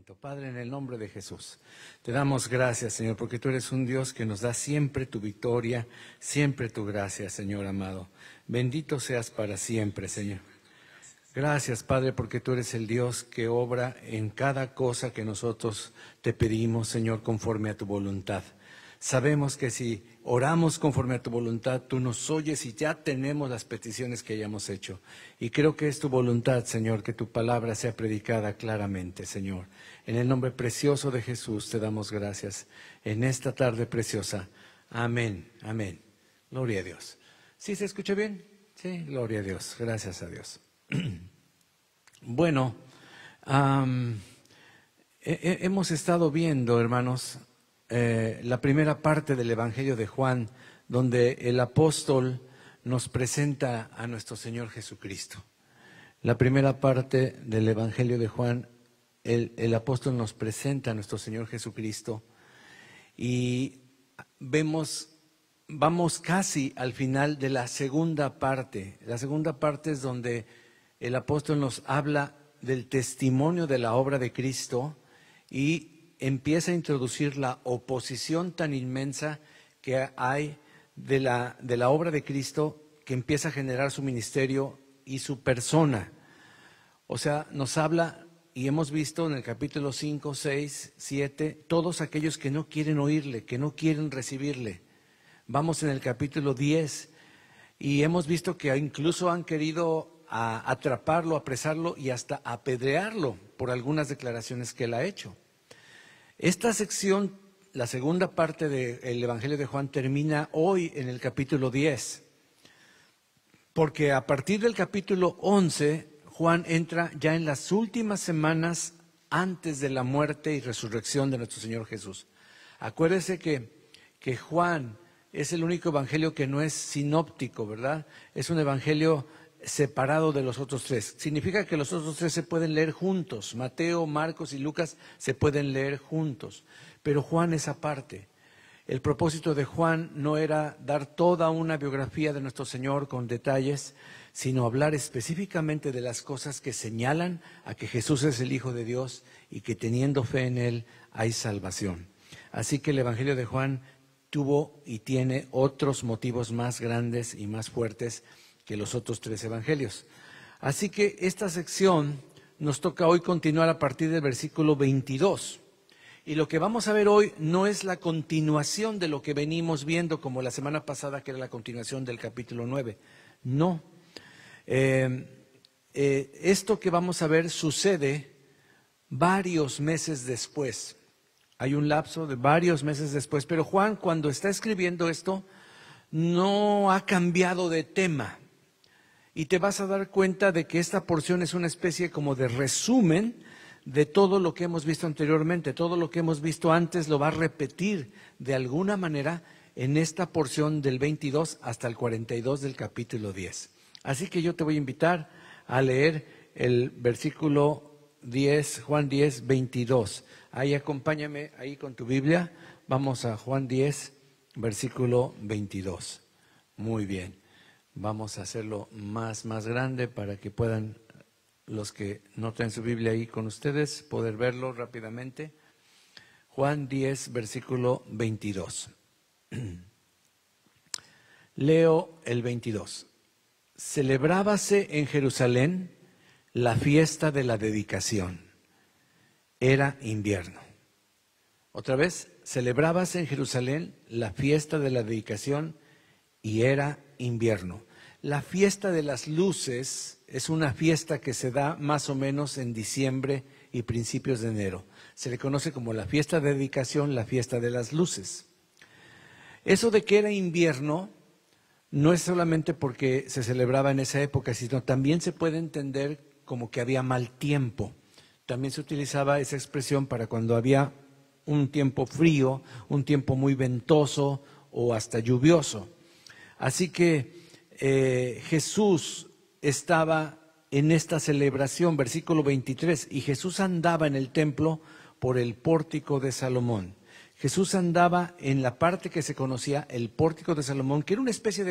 momento. Padre, en el nombre de Jesús, te damos gracias, Señor, porque tú eres un Dios que nos da siempre tu victoria, siempre tu gracia, Señor amado. Bendito seas para siempre, Señor. Gracias, Padre, porque tú eres el Dios que obra en cada cosa que nosotros te pedimos, Señor, conforme a tu voluntad. Sabemos que si oramos conforme a tu voluntad, tú nos oyes y ya tenemos las peticiones que hayamos hecho. Y creo que es tu voluntad, Señor, que tu palabra sea predicada claramente, Señor. En el nombre precioso de Jesús te damos gracias en esta tarde preciosa. Amén, amén. Gloria a Dios. ¿Sí se escucha bien? Sí, gloria a Dios. Gracias a Dios. Bueno, hemos estado viendo, hermanos, la primera parte del Evangelio de Juan, donde el apóstol nos presenta a nuestro Señor Jesucristo. La primera parte del Evangelio de Juan, el apóstol nos presenta a nuestro Señor Jesucristo y vamos casi al final de la segunda parte. La segunda parte es donde el apóstol nos habla del testimonio de la obra de Cristo y empieza a introducir la oposición tan inmensa que hay de la obra de Cristo, que empieza a generar su ministerio y su persona. O sea, nos habla, y hemos visto en el capítulo 5, 6, 7, todos aquellos que no quieren oírle, que no quieren recibirle. Vamos en el capítulo 10 y hemos visto que incluso han querido atraparlo, apresarlo y hasta apedrearlo por algunas declaraciones que él ha hecho. Esta sección, la segunda parte del Evangelio de Juan, termina hoy en el capítulo 10, porque a partir del capítulo 11, Juan entra ya en las últimas semanas antes de la muerte y resurrección de nuestro Señor Jesús. Acuérdese que Juan es el único evangelio que no es sinóptico, ¿verdad? Es un evangelio separado de los otros tres. Significa que los otros tres se pueden leer juntos. Mateo, Marcos y Lucas se pueden leer juntos. Pero Juan es aparte. El propósito de Juan no era dar toda una biografía de nuestro Señor con detalles, sino hablar específicamente de las cosas que señalan a que Jesús es el Hijo de Dios y que teniendo fe en Él hay salvación. Así que el Evangelio de Juan tuvo y tiene otros motivos más grandes y más fuertes que los otros tres evangelios. Así que esta sección nos toca hoy continuar a partir del versículo 22. Y lo que vamos a ver hoy no es la continuación de lo que venimos viendo como la semana pasada, que era la continuación del capítulo 9. No. Esto que vamos a ver sucede varios meses después. Hay un lapso de varios meses después. Pero Juan, cuando está escribiendo esto, no ha cambiado de tema. Y te vas a dar cuenta de que esta porción es una especie como de resumen de todo lo que hemos visto anteriormente. Todo lo que hemos visto antes lo va a repetir de alguna manera en esta porción del 22 hasta el 42 del capítulo 10. Así que yo te voy a invitar a leer el versículo 10, Juan 10, 22. Ahí acompáñame ahí con tu Biblia. Vamos a Juan 10, versículo 22. Muy bien. Vamos a hacerlo más grande para que puedan los que no traen su Biblia ahí con ustedes poder verlo rápidamente. Juan 10, versículo 22. Leo el 22. Celebrábase en Jerusalén la fiesta de la dedicación. Era invierno. Otra vez, celebrábase en Jerusalén la fiesta de la dedicación y era invierno. La fiesta de las luces es una fiesta que se da más o menos en diciembre y principios de enero. Se le conoce como la fiesta de dedicación, la fiesta de las luces. Eso de que era invierno no es solamente porque se celebraba en esa época, sino también se puede entender como que había mal tiempo. También se utilizaba esa expresión para cuando había un tiempo frío, un tiempo muy ventoso o hasta lluvioso. Así que Jesús estaba en esta celebración, versículo 23, y Jesús andaba en el templo por el pórtico de Salomón. Jesús andaba en la parte que se conocía el pórtico de Salomón, que era una especie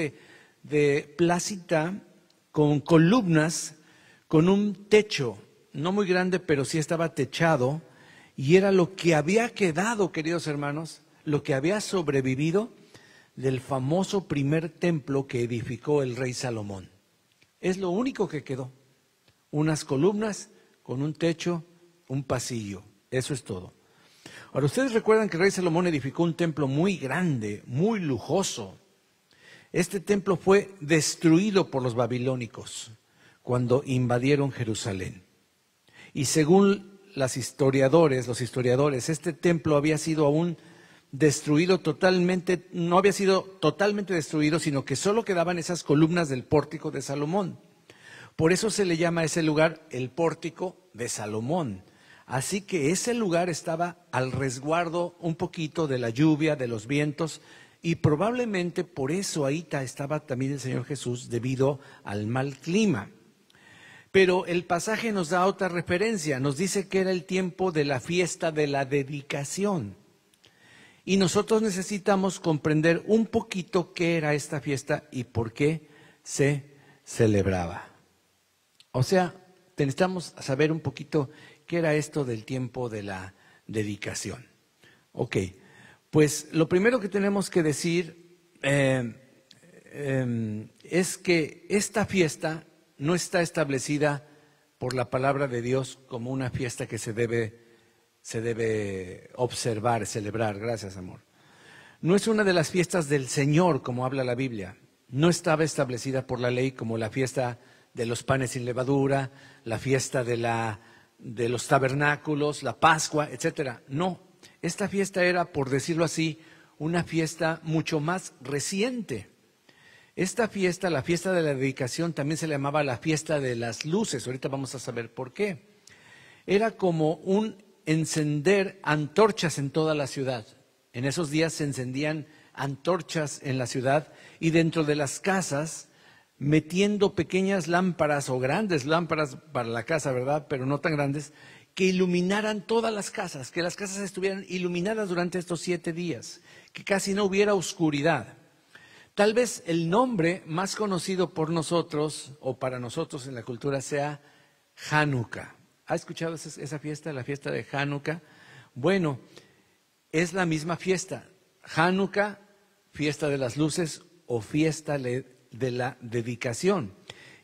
de placita con columnas, con un techo, no muy grande, pero sí estaba techado, Y era lo que había quedado, queridos hermanos, lo que había sobrevivido del famoso primer templo que edificó el rey Salomón. Es lo único que quedó. Unas columnas con un techo, un pasillo. Eso es todo. Ahora, ustedes recuerdan que el rey Salomón edificó un templo muy grande, muy lujoso. Este templo fue destruido por los babilónicos cuando invadieron Jerusalén. Y según los historiadores, este templo había sido aún destruido totalmente, no había sido totalmente destruido, sino que solo quedaban esas columnas del pórtico de Salomón. Por eso se le llama a ese lugar el pórtico de Salomón. Así que ese lugar estaba al resguardo un poquito de la lluvia, de los vientos, y probablemente por eso ahí estaba también el Señor Jesús, debido al mal clima. Pero el pasaje nos da otra referencia, nos dice que era el tiempo de la fiesta de la dedicación. Y nosotros necesitamos comprender un poquito qué era esta fiesta y por qué se celebraba. O sea, necesitamos saber un poquito qué era esto del tiempo de la dedicación. Ok, pues lo primero que tenemos que decir es que esta fiesta no está establecida por la palabra de Dios como una fiesta que se debe observar, celebrar. Gracias, amor. No es una de las fiestas del Señor, como habla la Biblia. No estaba establecida por la ley como la fiesta de los panes sin levadura, la fiesta de los tabernáculos, la Pascua, etcétera. No, esta fiesta era, por decirlo así, una fiesta mucho más reciente. Esta fiesta, la fiesta de la dedicación, también se le llamaba la fiesta de las luces. Ahorita vamos a saber por qué. Era como un encender antorchas en toda la ciudad. En esos días se encendían antorchas en la ciudad y dentro de las casas, metiendo pequeñas lámparas o grandes lámparas para la casa, ¿verdad? Pero no tan grandes, que iluminaran todas las casas, que las casas estuvieran iluminadas durante estos 7 días, que casi no hubiera oscuridad. Tal vez el nombre más conocido por nosotros o para nosotros en la cultura sea Hanukkah. ¿Ha escuchado esa fiesta, la fiesta de Hanukkah? Bueno, es la misma fiesta. Hanukkah, fiesta de las luces o fiesta de la dedicación.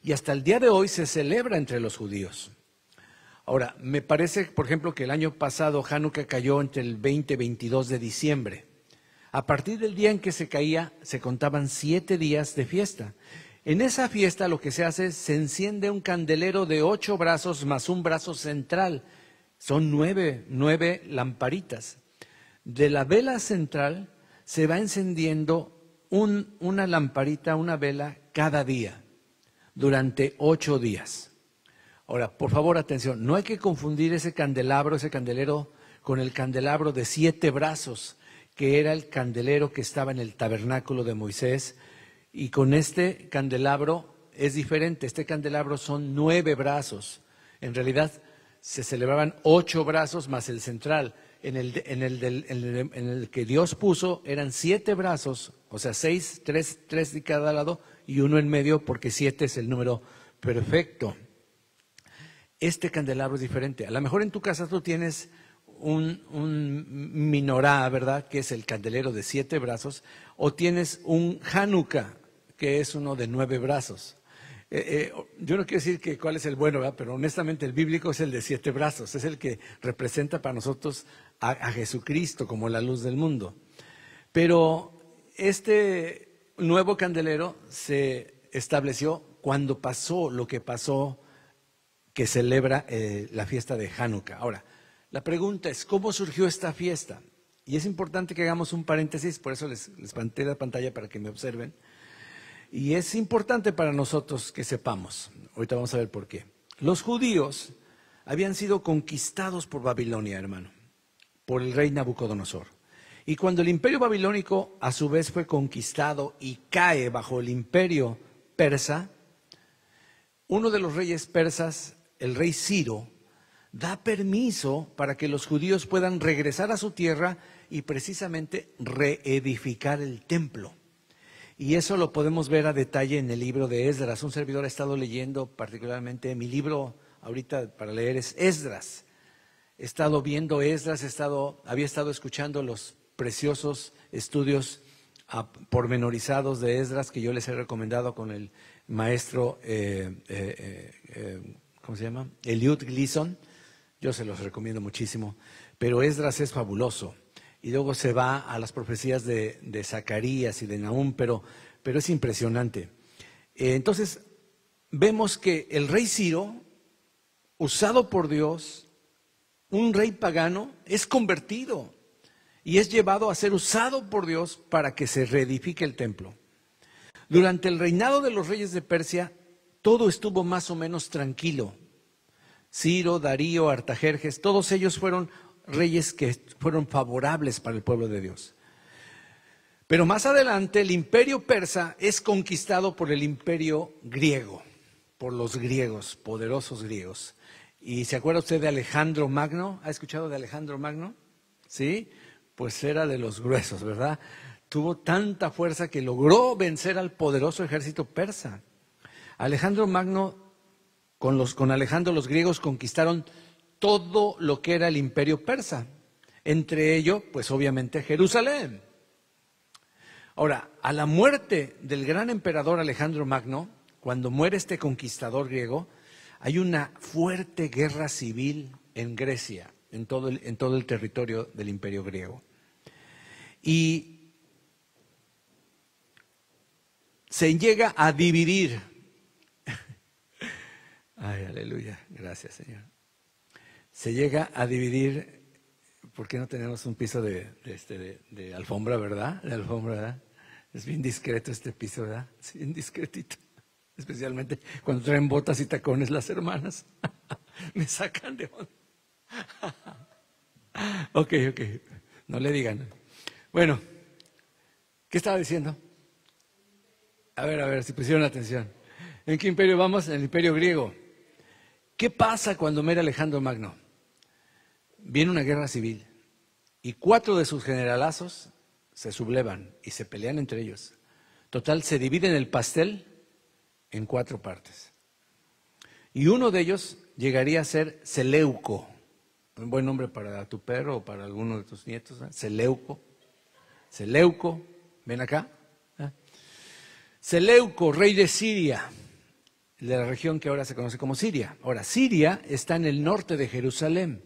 Y hasta el día de hoy se celebra entre los judíos. Ahora, me parece, por ejemplo, que el año pasado Hanukkah cayó entre el 20 y 22 de diciembre. A partir del día en que se caía, se contaban 7 días de fiesta. En esa fiesta lo que se hace es, se enciende un candelero de 8 brazos más un brazo central. Son 9 lamparitas. De la vela central se va encendiendo una lamparita, una vela cada día, durante 8 días. Ahora, por favor, atención, no hay que confundir ese candelero, con el candelabro de 7 brazos, que era el candelero que estaba en el tabernáculo de Moisés. Y con este candelabro es diferente. Este candelabro son 9 brazos. En realidad se celebraban 8 brazos más el central. En el que Dios puso eran 7 brazos, o sea 6, 3 de cada lado y uno en medio, porque 7 es el número perfecto. Este candelabro es diferente. A lo mejor en tu casa tú tienes un menorá, ¿verdad? Que es el candelero de 7 brazos, o tienes un Hanukkah, que es uno de 9 brazos. Yo no quiero decir que cuál es el bueno, ¿verdad? Pero honestamente el bíblico es el de 7 brazos, es el que representa para nosotros a Jesucristo como la luz del mundo. Pero este nuevo candelero se estableció cuando pasó lo que pasó, que celebra la fiesta de Hanukkah. Ahora, la pregunta es, ¿cómo surgió esta fiesta? Y es importante que hagamos un paréntesis, por eso les planteé la pantalla para que me observen. Y es importante para nosotros que sepamos, ahorita vamos a ver por qué. Los judíos habían sido conquistados por Babilonia, hermano, por el rey Nabucodonosor. Y cuando el imperio babilónico a su vez fue conquistado y cae bajo el imperio persa, uno de los reyes persas, el rey Ciro, da permiso para que los judíos puedan regresar a su tierra y precisamente reedificar el templo. Y eso lo podemos ver a detalle en el libro de Esdras. Un servidor ha estado leyendo particularmente, mi libro ahorita para leer es Esdras. he estado viendo Esdras, había estado escuchando los preciosos estudios pormenorizados de Esdras que yo les he recomendado con el maestro, ¿cómo se llama? Eliud Gleason. Yo se los recomiendo muchísimo. Pero Esdras es fabuloso. Y luego se va a las profecías de Zacarías y de Nahum, pero es impresionante. Entonces, vemos que el rey Ciro, usado por Dios, un rey pagano, es convertido y es llevado a ser usado por Dios para que se reedifique el templo. Durante el reinado de los reyes de Persia, todo estuvo más o menos tranquilo. Ciro, Darío, Artajerjes, todos ellos fueron reyes que fueron favorables para el pueblo de Dios. Pero más adelante el imperio persa es conquistado por el imperio griego, por los griegos, poderosos griegos. ¿Y se acuerda usted de Alejandro Magno? ¿Ha escuchado de Alejandro Magno? ¿Sí? Pues era de los gruesos, ¿verdad? Tuvo tanta fuerza que logró vencer al poderoso ejército persa. Alejandro Magno, con Alejandro los griegos conquistaron todo lo que era el imperio persa, entre ello, pues obviamente Jerusalén. Ahora, a la muerte del gran emperador Alejandro Magno, cuando muere este conquistador griego, hay una fuerte guerra civil en Grecia, en todo el territorio del imperio griego. Y se llega a dividir. Ay, aleluya, gracias Señor. Se llega a dividir, ¿por qué no tenemos un piso de alfombra, verdad? De alfombra, ¿verdad? Es bien discreto este piso, ¿verdad? Sí, bien discretito. Especialmente cuando traen botas y tacones las hermanas. Me sacan de onda. Ok. No le digan. Bueno, ¿qué estaba diciendo? A ver, si pusieron atención. ¿En qué imperio vamos? En el imperio griego. ¿Qué pasa cuando muere Alejandro Magno? Viene una guerra civil y 4 de sus generalazos se sublevan y se pelean entre ellos. Total, se dividen el pastel en 4 partes. Y uno de ellos llegaría a ser Seleuco. Un buen nombre para tu perro o para alguno de tus nietos, ¿eh? Seleuco, ven acá. ¿Eh? Seleuco, rey de Siria, de la región que ahora se conoce como Siria. Ahora, Siria está en el norte de Jerusalén.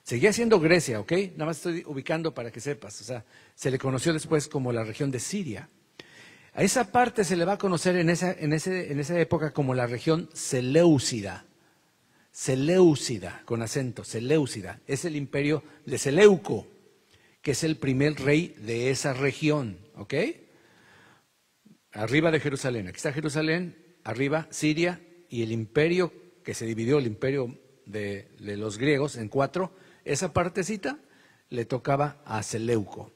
Seguía siendo Grecia, ¿ok? Nada más estoy ubicando para que sepas. O sea, se le conoció después como la región de Siria. A esa parte se le va a conocer en esa época como la región Seleucida. Seleucida, con acento, Seleucida. Es el imperio de Seleuco, que es el primer rey de esa región, ¿ok? Arriba de Jerusalén. Aquí está Jerusalén, arriba Siria y el imperio que se dividió, el imperio de los griegos en 4. Esa partecita le tocaba a Seleuco.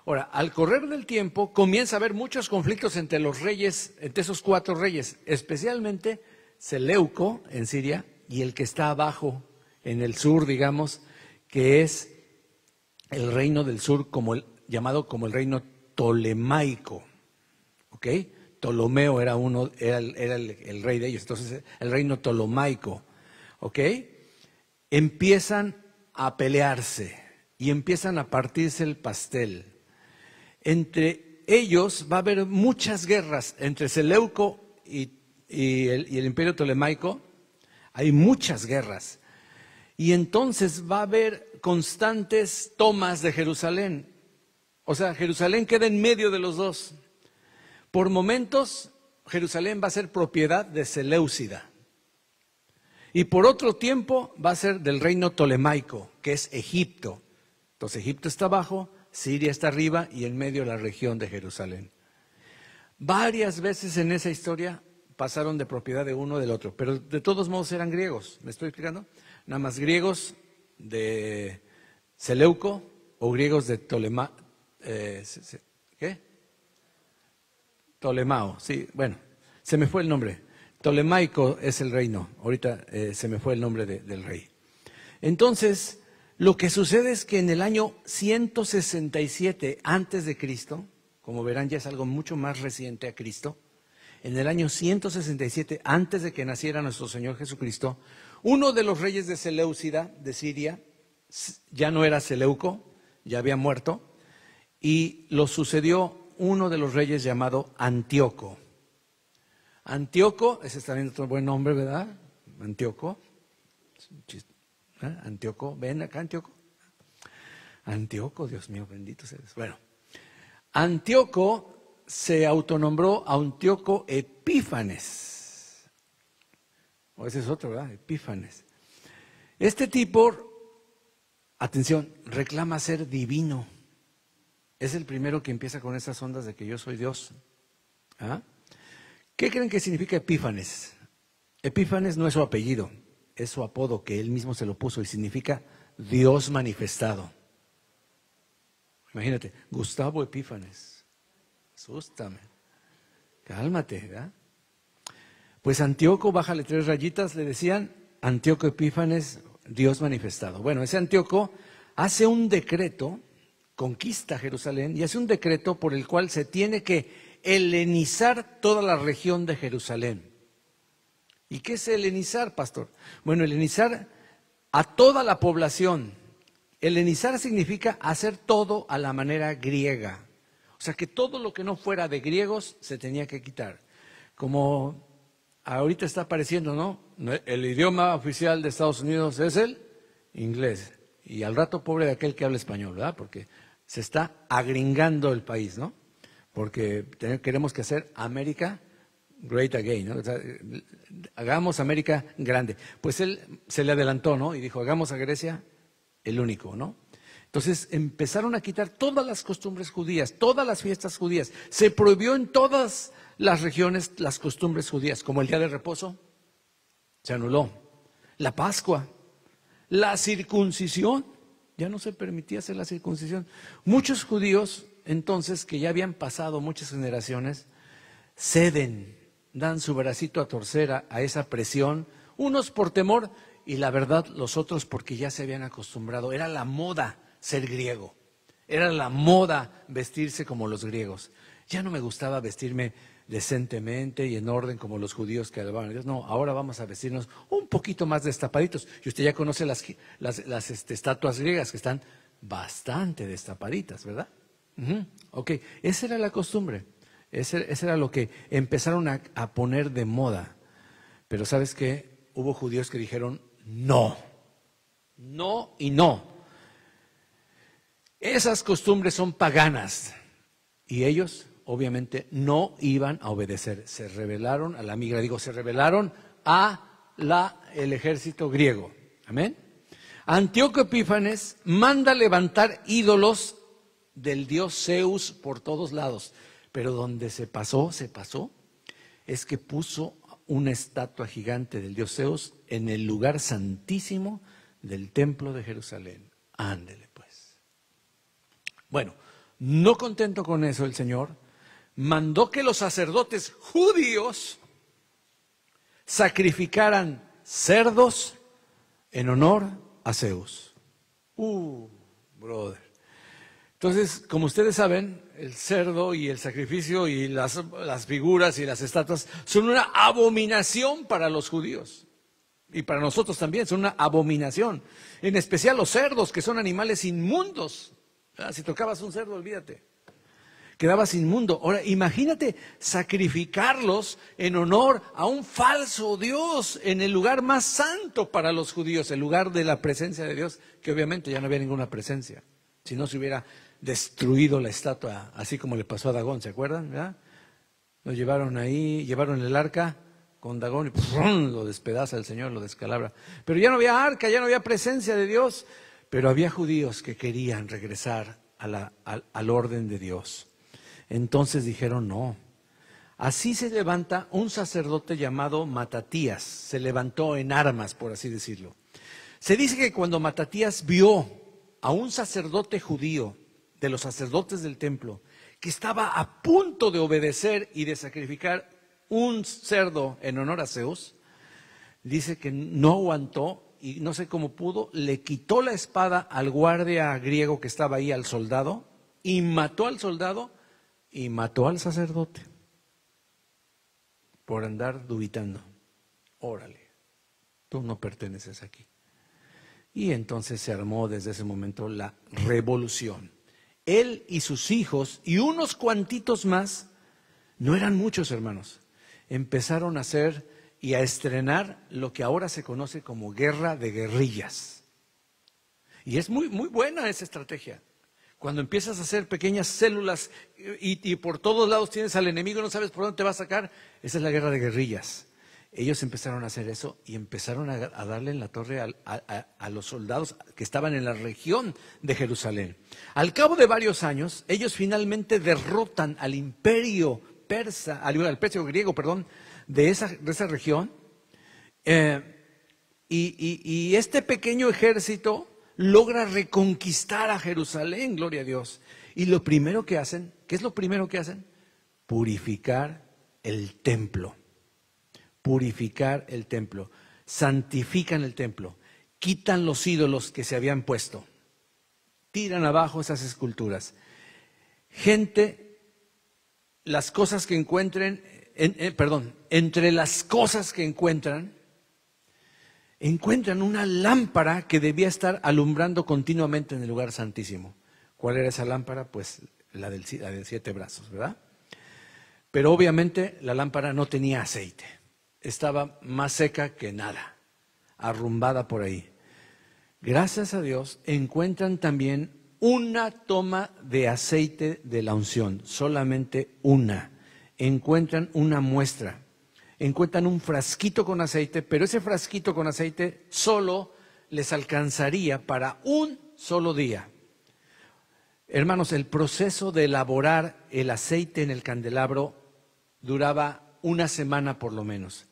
Ahora, al correr del tiempo, comienza a haber muchos conflictos entre los reyes, entre esos 4 reyes, especialmente Seleuco en Siria y el que está abajo, en el sur, digamos, que es el reino del sur, llamado como el reino tolemaico. ¿Ok? Ptolomeo era el rey de ellos, entonces el reino tolemaico. ¿Ok? Empiezan a pelearse y empiezan a partirse el pastel. Entre ellos va a haber muchas guerras entre Seleuco y el imperio tolemaico. Hay muchas guerras. Y entonces va a haber constantes tomas de Jerusalén. O sea, Jerusalén queda en medio de los dos. Por momentos, Jerusalén va a ser propiedad de Seleucida. Y por otro tiempo va a ser del reino tolemaico, que es Egipto. Entonces Egipto está abajo, Siria está arriba y en medio la región de Jerusalén. Varias veces en esa historia pasaron de propiedad de uno del otro, pero de todos modos eran griegos. ¿Me estoy explicando? Nada más griegos de Seleuco o griegos de Ptolemao, sí, bueno, se me fue el nombre. Tolemaico es el reino, ahorita se me fue el nombre del rey. Entonces, lo que sucede es que en el año 167 antes de Cristo, como verán ya es algo mucho más reciente a Cristo, en el año 167 antes de que naciera nuestro Señor Jesucristo, Uno de los reyes de Seleucida, de Siria, ya no era Seleuco, ya había muerto, y lo sucedió uno de los reyes llamado Antíoco. Antíoco, ese está bien otro buen nombre, ¿verdad? Antíoco. Antíoco, ven acá, Antíoco. Antíoco, Dios mío, bendito seas. Bueno, Antíoco se autonombró Antíoco Epífanes. O ese es otro, ¿verdad? Epífanes. Este tipo, atención, reclama ser divino. Es el primero que empieza con esas ondas de que yo soy Dios. ¿Ah? ¿Qué creen que significa Epífanes? Epífanes no es su apellido, es su apodo que él mismo se lo puso y significa Dios manifestado. Imagínate, Gustavo Epífanes. Asústame. Cálmate, ¿verdad? Pues Antíoco, bájale 3 rayitas, le decían Antíoco Epífanes, Dios manifestado. Bueno, ese Antíoco hace un decreto, conquista Jerusalén y hace un decreto por el cual se tiene que helenizar toda la región de Jerusalén. ¿Y qué es helenizar, pastor? Bueno, helenizar a toda la población. Helenizar significa hacer todo a la manera griega. O sea, que todo lo que no fuera de griegos se tenía que quitar. Como ahorita está apareciendo, ¿no? El idioma oficial de Estados Unidos es el inglés. Y al rato pobre de aquel que habla español, ¿verdad? Porque se está agringando el país, ¿no? Porque queremos que hacer América great again, ¿no? O sea, hagamos América grande. Pues él se le adelantó, ¿no? Y dijo, hagamos a Grecia el único, ¿no? Entonces empezaron a quitar todas las costumbres judías, todas las fiestas judías. Se prohibió en todas las regiones las costumbres judías, como el día de reposo, se anuló. La Pascua, la circuncisión, ya no se permitía hacer la circuncisión. Muchos judíos, entonces, que ya habían pasado muchas generaciones, ceden, dan su bracito a torcer a esa presión, unos por temor y la verdad los otros porque ya se habían acostumbrado. Era la moda ser griego, era la moda vestirse como los griegos. Ya no me gustaba vestirme decentemente y en orden como los judíos que alababan a Dios. No, ahora vamos a vestirnos un poquito más destapaditos. Y usted ya conoce las estatuas griegas que están bastante destapaditas, ¿verdad? Ok, esa era la costumbre. Ese era lo que empezaron a poner de moda. Pero ¿sabes qué? Hubo judíos que dijeron no, no y no. Esas costumbres son paganas. Y ellos, obviamente, no iban a obedecer. Se rebelaron a la migra, se rebelaron a el ejército griego. Amén. Antíoco Epífanes manda levantar ídolos del dios Zeus por todos lados. Pero donde se pasó, es que puso una estatua gigante del dios Zeus en el lugar santísimo del templo de Jerusalén. Ándele pues. Bueno, no contento con eso el Señor, mandó que los sacerdotes judíos sacrificaran cerdos en honor a Zeus. Brother. Entonces, como ustedes saben, el cerdo y el sacrificio y las figuras y las estatuas son una abominación para los judíos. Y para nosotros también son una abominación. En especial los cerdos, que son animales inmundos. Si tocabas un cerdo, olvídate. Quedabas inmundo. Ahora, imagínate sacrificarlos en honor a un falso Dios en el lugar más santo para los judíos, el lugar de la presencia de Dios, que obviamente ya no había ninguna presencia. Si no se hubiera destruido la estatua, así como le pasó a Dagón, ¿se acuerdan? ¿Verdad? Lo llevaron ahí, llevaron el arca con Dagón y ¡pum!, lo despedaza el Señor, lo descalabra. Pero ya no había arca, ya no había presencia de Dios, pero había judíos que querían regresar al orden de Dios. Entonces dijeron no. Así se levanta un sacerdote llamado Matatías, se levantó en armas, por así decirlo. Se dice que cuando Matatías vio a un sacerdote judío, de los sacerdotes del templo, que estaba a punto de obedecer y de sacrificar un cerdo en honor a Zeus, dice que no aguantó y no sé cómo pudo, le quitó la espada al guardia griego que estaba ahí, al soldado, y mató al soldado y mató al sacerdote por andar dubitando. Órale. tú no perteneces aquí. Y entonces se armó desde ese momento la revolución. Él y sus hijos y unos cuantitos más, no eran muchos hermanos, empezaron a hacer y a estrenar lo que ahora se conoce como guerra de guerrillas. Y es muy, muy buena esa estrategia. Cuando empiezas a hacer pequeñas células y por todos lados tienes al enemigo, no sabes por dónde te va a sacar, esa es la guerra de guerrillas. Ellos empezaron a hacer eso y empezaron a darle en la torre a los soldados que estaban en la región de Jerusalén. Al cabo de varios años, ellos finalmente derrotan al imperio persa, al imperio griego, de esa región. Y este pequeño ejército logra reconquistar a Jerusalén, gloria a Dios. Y lo primero que hacen, ¿qué es lo primero que hacen? Purificar el templo. Purificar el templo, santifican el templo, quitan los ídolos que se habían puesto, tiran abajo esas esculturas. Gente, las cosas que encuentren, entre las cosas que encuentran una lámpara que debía estar alumbrando continuamente en el lugar santísimo. ¿Cuál era esa lámpara? Pues la de 7 brazos, ¿verdad? Pero obviamente la lámpara no tenía aceite. Estaba más seca que nada, arrumbada por ahí. Gracias a Dios encuentran también una toma de aceite de la unción, solamente una. Encuentran una muestra, encuentran un frasquito con aceite, pero ese frasquito con aceite solo les alcanzaría para un solo día. Hermanos, el proceso de elaborar el aceite en el candelabro duraba una semana por lo menos.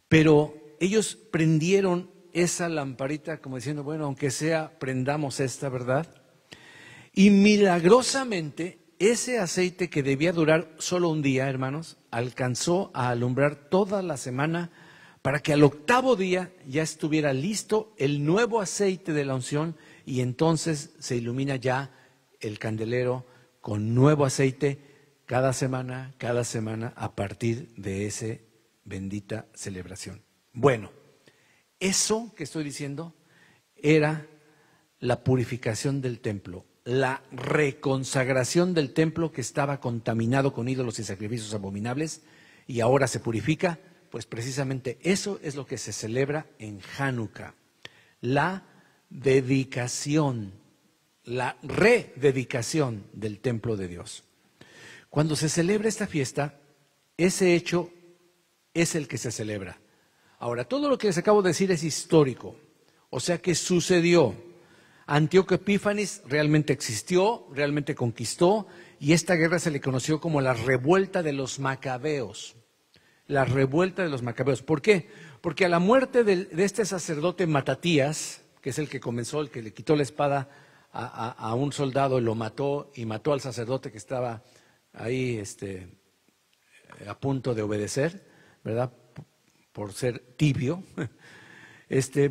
Pero ellos prendieron esa lamparita como diciendo, bueno, aunque sea, prendamos esta, ¿verdad? Y milagrosamente, ese aceite que debía durar solo un día, hermanos, alcanzó a alumbrar toda la semana para que al 8º día ya estuviera listo el nuevo aceite de la unción y entonces se ilumina ya el candelero con nuevo aceite cada semana, a partir de esa bendita celebración. Bueno, eso que estoy diciendo era la purificación del templo, la reconsagración del templo que estaba contaminado con ídolos y sacrificios abominables y ahora se purifica. Pues precisamente eso es lo que se celebra en Hanukkah, la dedicación, la rededicación del templo de Dios. Cuando se celebra esta fiesta, ese hecho es el que se celebra. Ahora, todo lo que les acabo de decir es histórico, o sea que sucedió. Antíoco Epífanes realmente existió, realmente conquistó, y esta guerra se le conoció como la revuelta de los macabeos. La revuelta de los macabeos. ¿Por qué? Porque a la muerte de este sacerdote Matatías, que es el que comenzó, el que le quitó la espada a un soldado, lo mató y mató al sacerdote que estaba ahí a punto de obedecer, ¿verdad? Por ser tibio.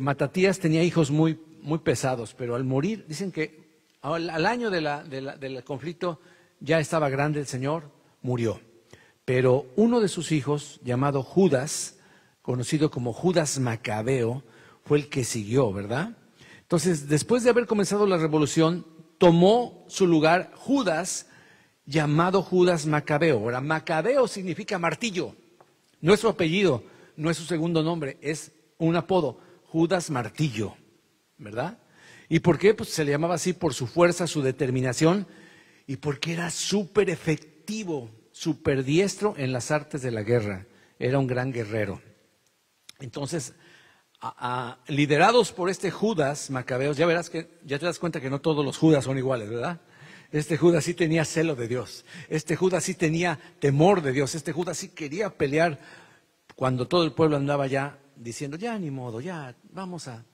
Matatías tenía hijos muy, muy pesados, pero al morir, dicen que al año del conflicto ya estaba grande el Señor, murió. Pero uno de sus hijos, llamado Judas, conocido como Judas Macabeo, fue el que siguió, ¿verdad? Entonces, después de haber comenzado la revolución, tomó su lugar Judas, llamado Judas Macabeo. Ahora, Macabeo significa martillo, no es su apellido, no es su segundo nombre, es un apodo, Judas Martillo, ¿verdad? ¿Y por qué? Pues se le llamaba así por su fuerza, su determinación y porque era súper efectivo, súper diestro en las artes de la guerra, era un gran guerrero. Entonces, liderados por este Judas Macabeos, ya te das cuenta que no todos los Judas son iguales, ¿verdad? Este Judas sí tenía celo de Dios, este Judas sí tenía temor de Dios, este Judas sí quería pelear cuando todo el pueblo andaba ya diciendo, ya ni modo, ya vamos a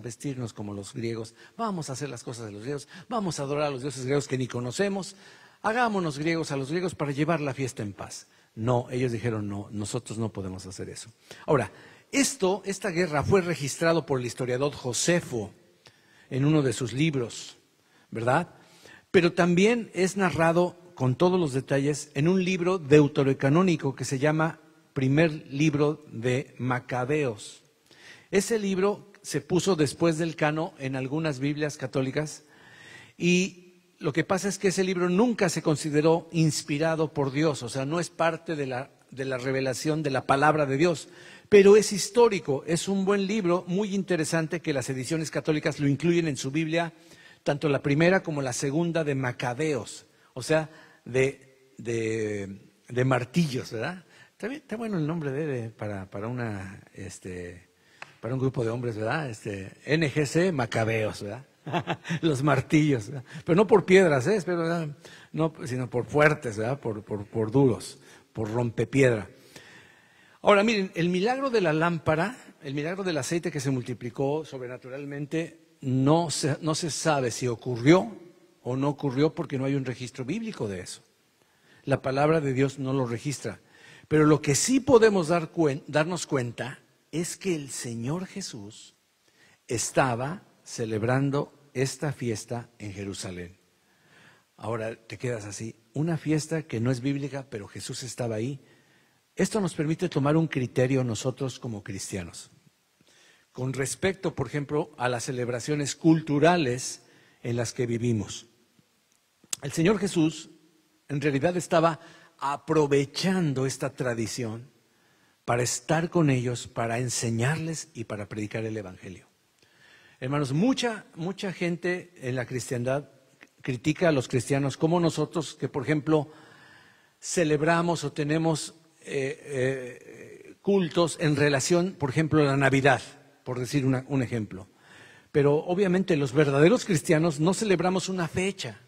vestirnos como los griegos, vamos a hacer las cosas de los griegos, vamos a adorar a los dioses griegos que ni conocemos, hagámonos griegos a los griegos para llevar la fiesta en paz. No, ellos dijeron, no, nosotros no podemos hacer eso. Ahora, esta guerra fue registrado por el historiador Josefo en uno de sus libros, ¿verdad? Pero también es narrado con todos los detalles en un libro deuterocanónico que se llama Primer Libro de Macabeos. Ese libro se puso después del Cano en algunas Biblias católicas, y lo que pasa es que ese libro nunca se consideró inspirado por Dios, o sea, no es parte de la revelación de la palabra de Dios, pero es histórico, es un buen libro, muy interesante, que las ediciones católicas lo incluyen en su Biblia, tanto la primera como la segunda de Macabeos, o sea, de martillos, ¿verdad? Está bueno el nombre para un grupo de hombres, ¿verdad? NGC Macabeos, ¿verdad? Los martillos, ¿verdad? Pero no por piedras, ¿verdad? No, sino por fuertes, ¿verdad? Por duros, por rompepiedra. Ahora miren, el milagro de la lámpara, el milagro del aceite que se multiplicó sobrenaturalmente, no se sabe si ocurrió o no ocurrió, porque no hay un registro bíblico de eso. La palabra de Dios no lo registra. Pero lo que sí podemos darnos cuenta es que el Señor Jesús estaba celebrando esta fiesta en Jerusalén. Ahora te quedas así, una fiesta que no es bíblica, pero Jesús estaba ahí. Esto nos permite tomar un criterio nosotros como cristianos. Con respecto, por ejemplo, a las celebraciones culturales en las que vivimos. El Señor Jesús en realidad estaba aprovechando esta tradición para estar con ellos, para enseñarles y para predicar el Evangelio. Hermanos, mucha gente en la cristiandad critica a los cristianos como nosotros, que por ejemplo celebramos o tenemos cultos en relación, por ejemplo, a la Navidad, por decir un ejemplo. Pero obviamente los verdaderos cristianos no celebramos una fecha.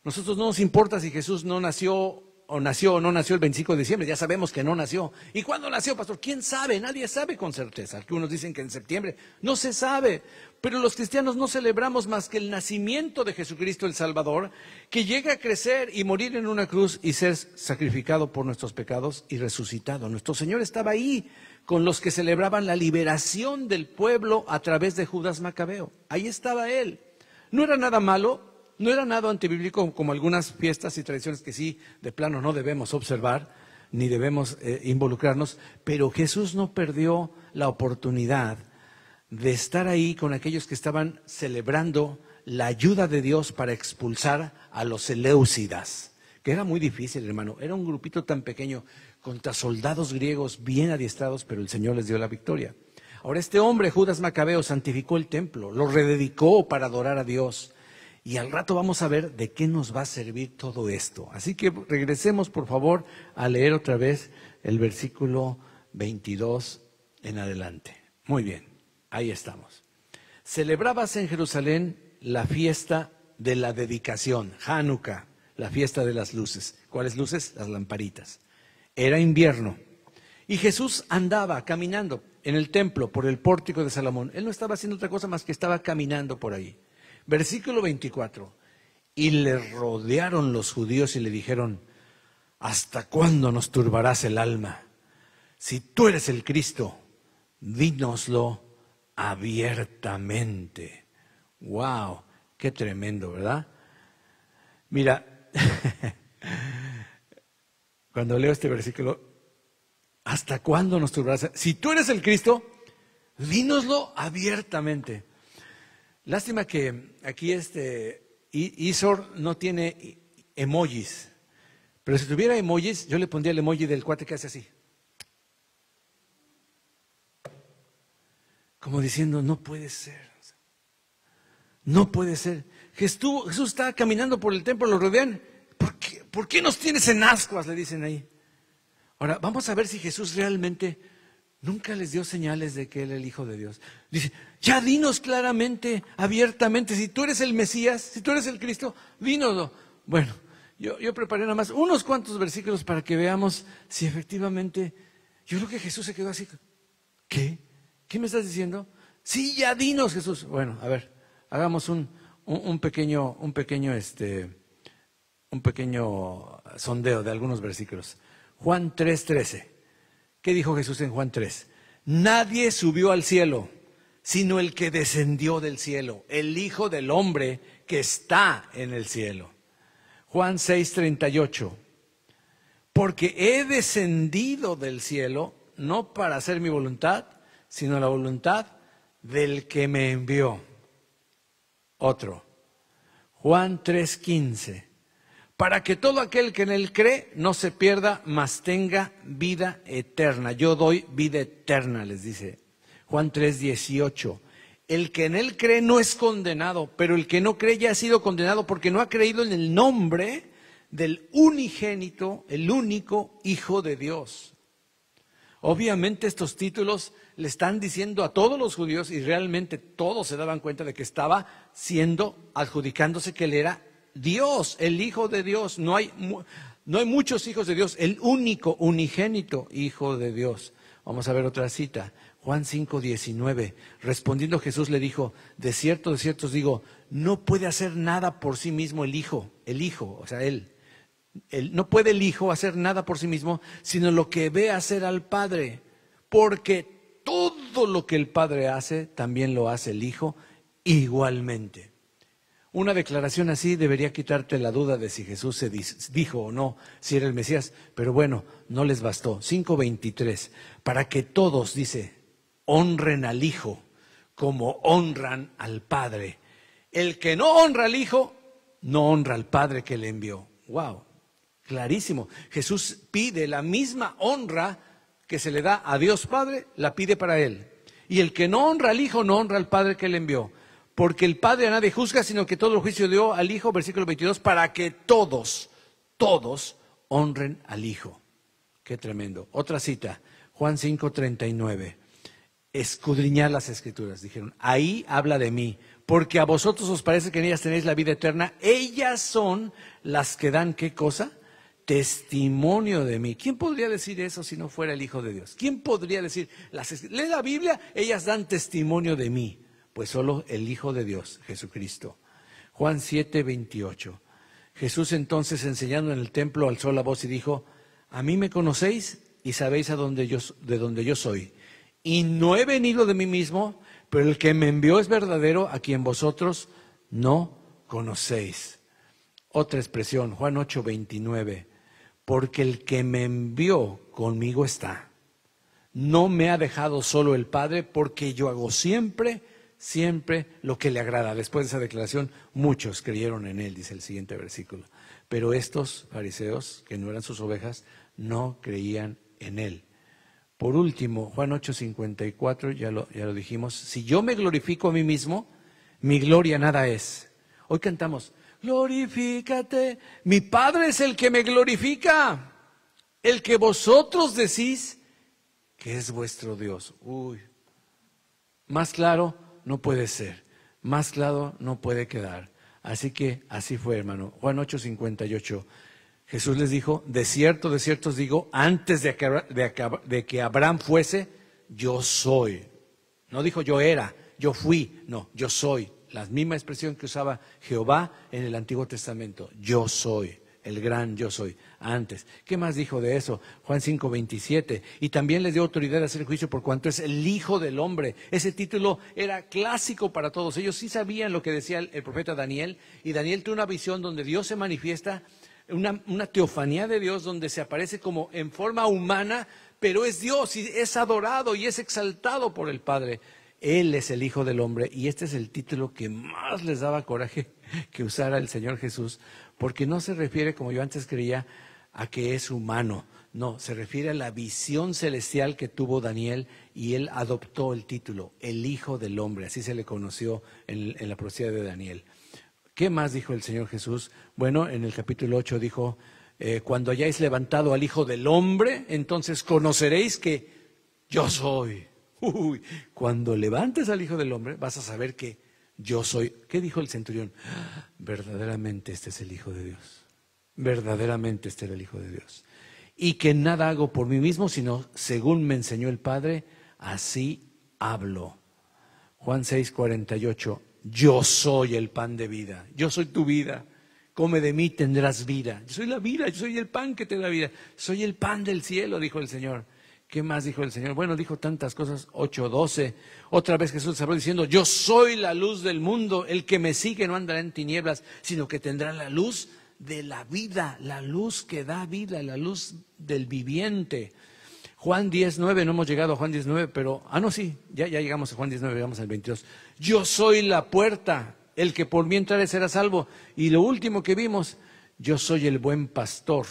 Nosotros no nos importa si Jesús no nació o no nació el 25 de diciembre, ya sabemos que no nació. ¿Y cuándo nació, pastor? ¿Quién sabe? Nadie sabe con certeza. Algunos dicen que en septiembre, no se sabe. Pero los cristianos no celebramos más que el nacimiento de Jesucristo el Salvador, que llega a crecer y morir en una cruz y ser sacrificado por nuestros pecados y resucitado. Nuestro Señor estaba ahí con los que celebraban la liberación del pueblo a través de Judas Macabeo. Ahí estaba Él. No era nada malo. No era nada antibíblico como algunas fiestas y tradiciones que sí, de plano no debemos observar, ni debemos involucrarnos, pero Jesús no perdió la oportunidad de estar ahí con aquellos que estaban celebrando la ayuda de Dios para expulsar a los eleusidas, que era muy difícil, hermano, era un grupito tan pequeño contra soldados griegos bien adiestrados, pero el Señor les dio la victoria. Ahora este hombre, Judas Macabeo, santificó el templo, lo rededicó para adorar a Dios. Y al rato vamos a ver de qué nos va a servir todo esto. Así que regresemos, por favor, a leer otra vez el versículo 22 en adelante. Muy bien, ahí estamos. Celebrábase en Jerusalén la fiesta de la dedicación, Hanukkah, la fiesta de las luces. ¿Cuáles luces? Las lamparitas. Era invierno y Jesús andaba caminando en el templo por el pórtico de Salomón. Él no estaba haciendo otra cosa más que estaba caminando por ahí. Versículo 24, y le rodearon los judíos y le dijeron, ¿hasta cuándo nos turbarás el alma? Si tú eres el Cristo, dínoslo abiertamente. ¡Wow! ¡Qué tremendo!, ¿verdad? Mira, cuando leo este versículo, ¿hasta cuándo nos turbarás? Si tú eres el Cristo, dínoslo abiertamente. Lástima que aquí Isor no tiene emojis, pero si tuviera emojis, yo le pondría el emoji del cuate que hace así. Como diciendo, no puede ser. No puede ser. Jesús está caminando por el templo, lo rodean. ¿Por qué nos tienes en ascuas? Le dicen ahí. Ahora, vamos a ver si Jesús realmente nunca les dio señales de que Él es el Hijo de Dios. Dice, ya dinos claramente, abiertamente, si tú eres el Mesías, si tú eres el Cristo, dínoslo. Bueno, yo preparé nada más unos cuantos versículos para que veamos si efectivamente, yo creo que Jesús se quedó así. ¿Qué? ¿Qué me estás diciendo? Sí, ya dinos, Jesús. Bueno, a ver, hagamos un pequeño sondeo de algunos versículos. Juan 3:13. ¿Qué dijo Jesús en Juan 3? Nadie subió al cielo, sino el que descendió del cielo, el Hijo del Hombre que está en el cielo. Juan 6:38. Porque he descendido del cielo, no para hacer mi voluntad, sino la voluntad del que me envió. Otro, Juan 3:15, para que todo aquel que en él cree no se pierda, mas tenga vida eterna. Yo doy vida eterna, les dice. Juan 3:18, el que en él cree no es condenado, pero el que no cree ya ha sido condenado porque no ha creído en el nombre del unigénito, el único Hijo de Dios. Obviamente estos títulos le están diciendo a todos los judíos, y realmente todos se daban cuenta de que estaba adjudicándose que él era Dios, el Hijo de Dios. No hay muchos hijos de Dios, el único, unigénito Hijo de Dios. Vamos a ver otra cita, Juan 5:19. Respondiendo Jesús le dijo, de cierto os digo, no puede hacer nada por sí mismo el Hijo, o sea, él. No puede el Hijo hacer nada por sí mismo, sino lo que ve hacer al Padre, porque todo lo que el Padre hace, también lo hace el Hijo igualmente. Una declaración así debería quitarte la duda de si Jesús se dijo o no, si era el Mesías, pero bueno, no les bastó. 5:23, para que todos, dice, honren al Hijo como honran al Padre. El que no honra al Hijo, no honra al Padre que le envió. ¡Wow! Clarísimo. Jesús pide la misma honra que se le da a Dios Padre, la pide para Él. Y el que no honra al Hijo, no honra al Padre que le envió. Porque el Padre a nadie juzga, sino que todo el juicio dio al Hijo, versículo 22, para que todos honren al Hijo. Qué tremendo. Otra cita, Juan 5:39. Escudriñad las Escrituras, dijeron. Ahí habla de mí. Porque a vosotros os parece que en ellas tenéis la vida eterna. Ellas son las que dan, ¿qué cosa? Testimonio de mí. ¿Quién podría decir eso si no fuera el Hijo de Dios? ¿Quién podría decir? Lee la Biblia, ellas dan testimonio de mí. Pues solo el Hijo de Dios, Jesucristo. Juan 7:28. Jesús entonces, enseñando en el templo, alzó la voz y dijo, a mí me conocéis y sabéis de dónde yo soy. Y no he venido de mí mismo, pero el que me envió es verdadero, a quien vosotros no conocéis. Otra expresión, Juan 8:29. Porque el que me envió conmigo está. No me ha dejado solo el Padre, porque yo hago siempre lo que le agrada. Después de esa declaración, muchos creyeron en él, dice el siguiente versículo. Pero estos fariseos, que no eran sus ovejas, no creían en él. Por último, Juan 8:54, ya lo dijimos, si yo me glorifico a mí mismo, mi gloria nada es. Hoy cantamos, glorifícate, mi Padre es el que me glorifica, el que vosotros decís que es vuestro Dios. Uy, más claro no puede ser, más claro no puede quedar. Así que así fue, hermano. Juan 8:58. Jesús les dijo, de cierto os digo, antes de que Abraham fuese, yo soy. No dijo yo era, yo fui, no, yo soy. La misma expresión que usaba Jehová en el Antiguo Testamento. Yo soy, el gran yo soy, antes. ¿Qué más dijo de eso? Juan 5:27. Y también les dio autoridad de hacer juicio por cuanto es el Hijo del Hombre. Ese título era clásico para todos. Ellos sí sabían lo que decía el profeta Daniel. Y Daniel tuvo una visión donde Dios se manifiesta, una teofanía de Dios donde se aparece como en forma humana, pero es Dios y es adorado y es exaltado por el Padre. Él es el Hijo del Hombre y este es el título que más les daba coraje que usara el Señor Jesús, porque no se refiere, como yo antes creía, a que es humano. No, se refiere a la visión celestial que tuvo Daniel y él adoptó el título, el Hijo del Hombre, así se le conoció en la profecía de Daniel. ¿Qué más dijo el Señor Jesús? Bueno, en el capítulo 8 dijo, cuando hayáis levantado al Hijo del Hombre, entonces conoceréis que yo soy. Uy, cuando levantes al Hijo del Hombre, vas a saber que yo soy. ¿Qué dijo el centurión? Verdaderamente este es el Hijo de Dios. Verdaderamente este era el Hijo de Dios. Y que nada hago por mí mismo, sino según me enseñó el Padre, así hablo. Juan 6:48. Yo soy el pan de vida. Yo soy tu vida. Come de mí, tendrás vida. Yo soy la vida, yo soy el pan que te da vida. Soy el pan del cielo, dijo el Señor. ¿Qué más dijo el Señor? Bueno, dijo tantas cosas. 8:12. Otra vez Jesús habló diciendo, yo soy la luz del mundo. El que me sigue no andará en tinieblas, sino que tendrá la luz de la vida, la luz que da vida, la luz del viviente. Juan 10:9, no hemos llegado a Juan 10:9, pero, no, sí, ya llegamos a Juan 10:9, llegamos al 22. Yo soy la puerta, el que por mí entrare será salvo. Y lo último que vimos, yo soy el buen pastor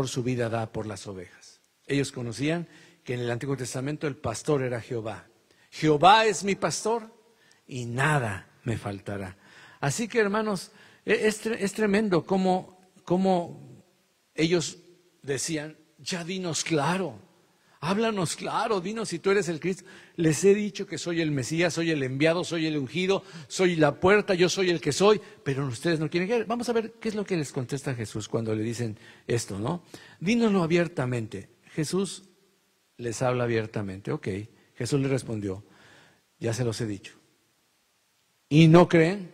su vida da por las ovejas. Ellos conocían que en el Antiguo Testamento el pastor era Jehová. Jehová es mi pastor y nada me faltará. Así que, hermanos, es tremendo cómo ellos decían, ya dinos claro, háblanos claro, dinos si tú eres el Cristo. Les he dicho que soy el Mesías, soy el enviado, soy el ungido, soy la puerta, yo soy el que soy, pero ustedes no quieren creer. Vamos a ver qué es lo que les contesta Jesús cuando le dicen esto, ¿no? Dínoslo abiertamente. Jesús les habla abiertamente. Ok, Jesús les respondió, ya se los he dicho. ¿Y no creen?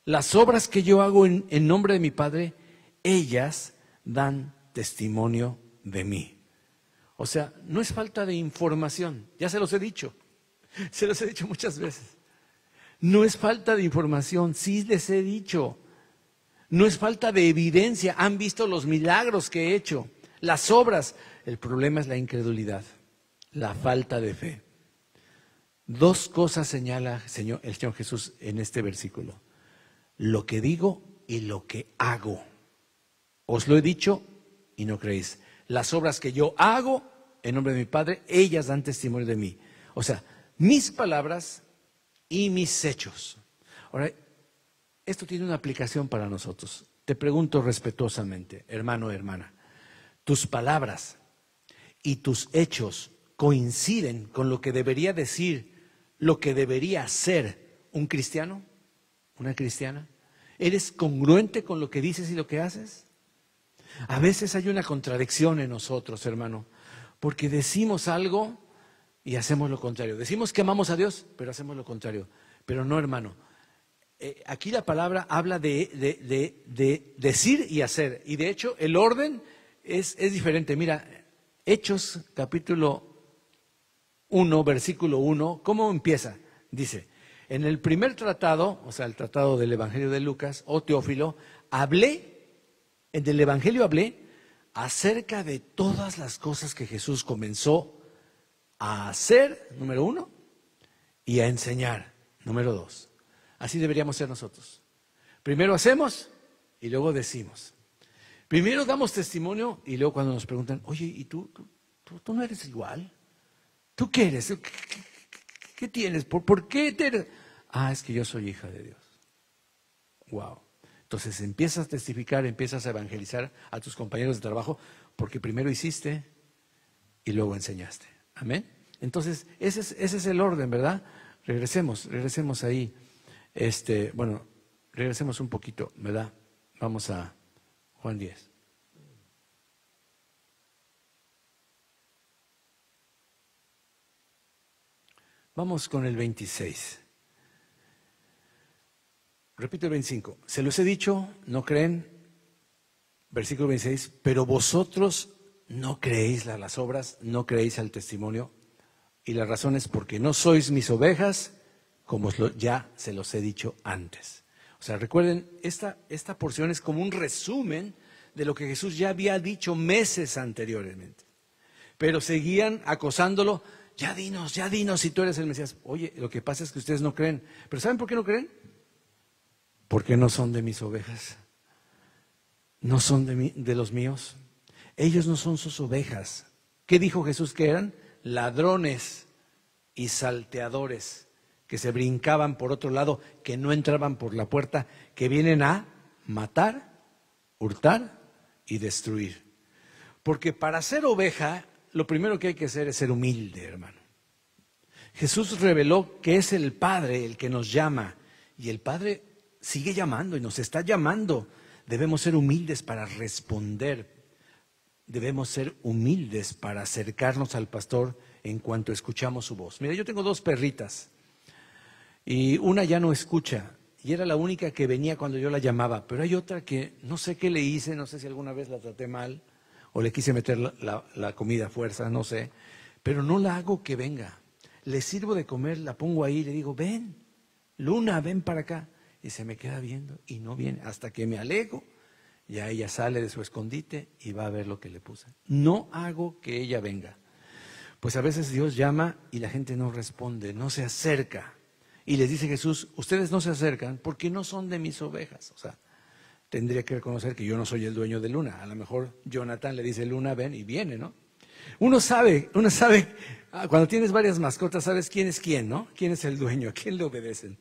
Las obras que yo hago en nombre de mi Padre, ellas dan testimonio de mí. O sea, no es falta de información, ya se los he dicho muchas veces. No es falta de información, sí les he dicho. No es falta de evidencia, han visto los milagros que he hecho, las obras. El problema es la incredulidad, la falta de fe. Dos cosas señala el Señor Jesús en este versículo: lo que digo y lo que hago. Os lo he dicho y no creéis. Las obras que yo hago en nombre de mi Padre, ellas dan testimonio de mí. O sea, mis palabras y mis hechos. Ahora, esto tiene una aplicación para nosotros. Te pregunto respetuosamente, hermano o hermana, ¿tus palabras y tus hechos coinciden con lo que debería decir, lo que debería ser un cristiano, una cristiana? ¿Eres congruente con lo que dices y lo que haces? A veces hay una contradicción en nosotros, hermano, porque decimos algo y hacemos lo contrario. Decimos que amamos a Dios, pero hacemos lo contrario. Pero no, hermano. Aquí la palabra habla de decir y hacer. Y de hecho, el orden es diferente. Mira, Hechos capítulo 1, versículo 1, ¿cómo empieza? Dice, en el primer tratado, o sea, el tratado del Evangelio de Lucas, o Teófilo, en el Evangelio hablé acerca de todas las cosas que Jesús comenzó a hacer, número 1, y a enseñar, número 2. Así deberíamos ser nosotros. Primero hacemos y luego decimos. Primero damos testimonio y luego cuando nos preguntan, oye, ¿y tú no eres igual? ¿Tú qué eres? ¿Qué tienes? ¿Por qué te eres? Es que yo soy hija de Dios. Wow. Entonces empiezas a testificar, empiezas a evangelizar a tus compañeros de trabajo, porque primero hiciste y luego enseñaste. Amén. Entonces, ese es el orden, ¿verdad? Regresemos ahí. Regresemos un poquito, ¿verdad? Vamos a Juan 10. Vamos con el 26. Repito el 25. Se los he dicho, no creen. Versículo 26. Pero vosotros no creéis a las obras, no creéis al testimonio. Y la razón es porque no sois mis ovejas, como ya se los he dicho antes. O sea, recuerden, esta porción es como un resumen de lo que Jesús ya había dicho meses anteriormente. Pero seguían acosándolo. Ya dinos si tú eres el Mesías. Oye, lo que pasa es que ustedes no creen. ¿Pero saben por qué no creen? Porque no son de mis ovejas. No son de los míos. Ellos no son sus ovejas. ¿Qué dijo Jesús que eran? Ladrones y salteadores, que se brincaban por otro lado, que no entraban por la puerta, que vienen a matar, hurtar y destruir. Porque para ser oveja, lo primero que hay que hacer es ser humilde, hermano. Jesús reveló que es el Padre el que nos llama, y el Padre sigue llamando y nos está llamando. Debemos ser humildes para responder. Debemos ser humildes para acercarnos al pastor en cuanto escuchamos su voz. Mira, yo tengo 2 perritas y una ya no escucha y era la única que venía cuando yo la llamaba, pero hay otra que no sé qué le hice, no sé si alguna vez la traté mal o le quise meter la comida a fuerza, no sé, pero no la hago que venga. Le sirvo de comer, la pongo ahí y le digo, ven, Luna, ven para acá. Y se me queda viendo y no viene hasta que me alejo. Ya ella sale de su escondite y va a ver lo que le puse. No hago que ella venga. Pues a veces Dios llama y la gente no responde, no se acerca. Y les dice Jesús, ustedes no se acercan porque no son de mis ovejas. O sea, tendría que reconocer que yo no soy el dueño de Luna. A lo mejor Jonathan le dice, Luna, ven, y viene, ¿no? Uno sabe, cuando tienes varias mascotas, sabes quién es quién, ¿no? ¿Quién es el dueño? ¿A quién le obedecen?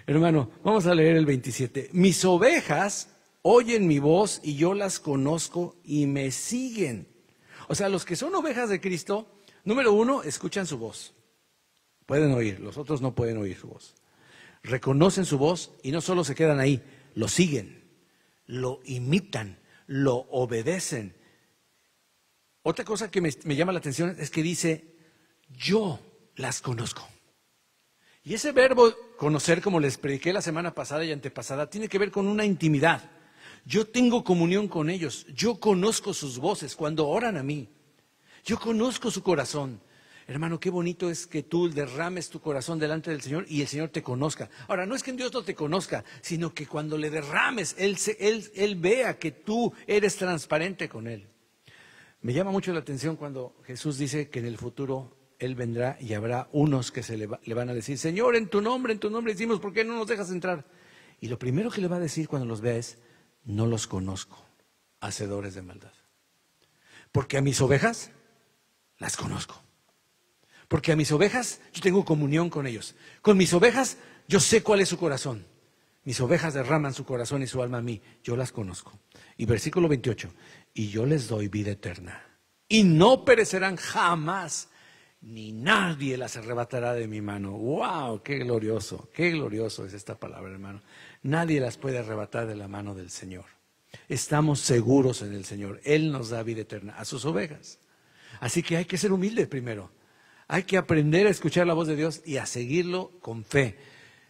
Hermano, vamos a leer el 27. Mis ovejas oyen mi voz y yo las conozco y me siguen. O sea, los que son ovejas de Cristo, número uno, escuchan su voz. Pueden oír, los otros no pueden oír su voz. Reconocen su voz y no solo se quedan ahí, lo siguen, lo imitan, lo obedecen. Otra cosa que me llama la atención es que dice, yo las conozco. Y ese verbo conocer, como les prediqué la semana pasada y antepasada, tiene que ver con una intimidad. Yo tengo comunión con ellos, yo conozco sus voces cuando oran a mí. Yo conozco su corazón. Hermano, qué bonito es que tú derrames tu corazón delante del Señor y el Señor te conozca. Ahora, no es que Dios no te conozca, sino que cuando le derrames, Él vea que tú eres transparente con Él. Me llama mucho la atención cuando Jesús dice que en el futuro Él vendrá y habrá unos que le van a decir, Señor, en tu nombre hicimos, ¿por qué no nos dejas entrar? Y lo primero que le va a decir cuando los vea es, no los conozco, hacedores de maldad. Porque a mis ovejas las conozco. Porque a mis ovejas yo tengo comunión con ellos. Con mis ovejas yo sé cuál es su corazón. Mis ovejas derraman su corazón y su alma a mí. Yo las conozco. Y versículo 28. Y yo les doy vida eterna. Y no perecerán jamás. Ni nadie las arrebatará de mi mano. ¡Wow! ¡Qué glorioso! ¡Qué glorioso es esta palabra, hermano! Nadie las puede arrebatar de la mano del Señor. Estamos seguros en el Señor. Él nos da vida eterna a sus ovejas. Así que hay que ser humildes primero. Hay que aprender a escuchar la voz de Dios y a seguirlo con fe.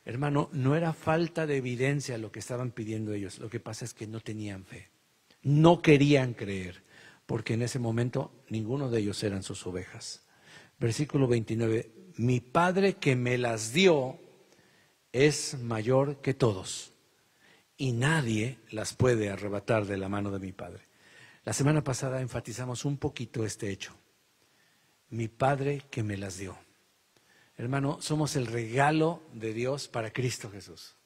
Hermano, no era falta de evidencia lo que estaban pidiendo ellos. Lo que pasa es que no tenían fe. No querían creer, porque en ese momento ninguno de ellos eran sus ovejas. Versículo 29. Mi Padre que me las dio es mayor que todos, y nadie las puede arrebatar de la mano de mi Padre. La semana pasada enfatizamos un poquito este hecho. Mi Padre que me las dio. Hermano, somos el regalo de Dios para Cristo Jesús.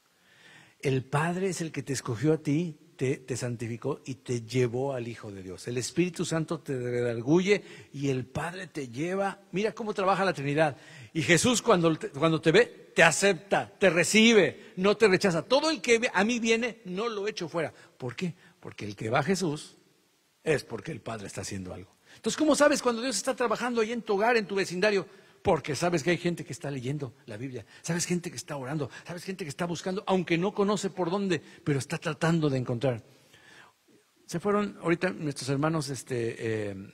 El Padre es el que te escogió a ti, te santificó y te llevó al Hijo de Dios. El Espíritu Santo te redarguye y el Padre te lleva. Mira cómo trabaja la Trinidad. Y Jesús cuando te ve, te acepta, te recibe, no te rechaza. Todo el que a mí viene, no lo echo fuera. ¿Por qué? Porque el que va a Jesús es porque el Padre está haciendo algo. Entonces, ¿cómo sabes cuando Dios está trabajando ahí en tu hogar, en tu vecindario? Porque sabes que hay gente que está leyendo la Biblia, sabes gente que está orando, sabes gente que está buscando, aunque no conoce por dónde, pero está tratando de encontrar. Se fueron ahorita nuestros hermanos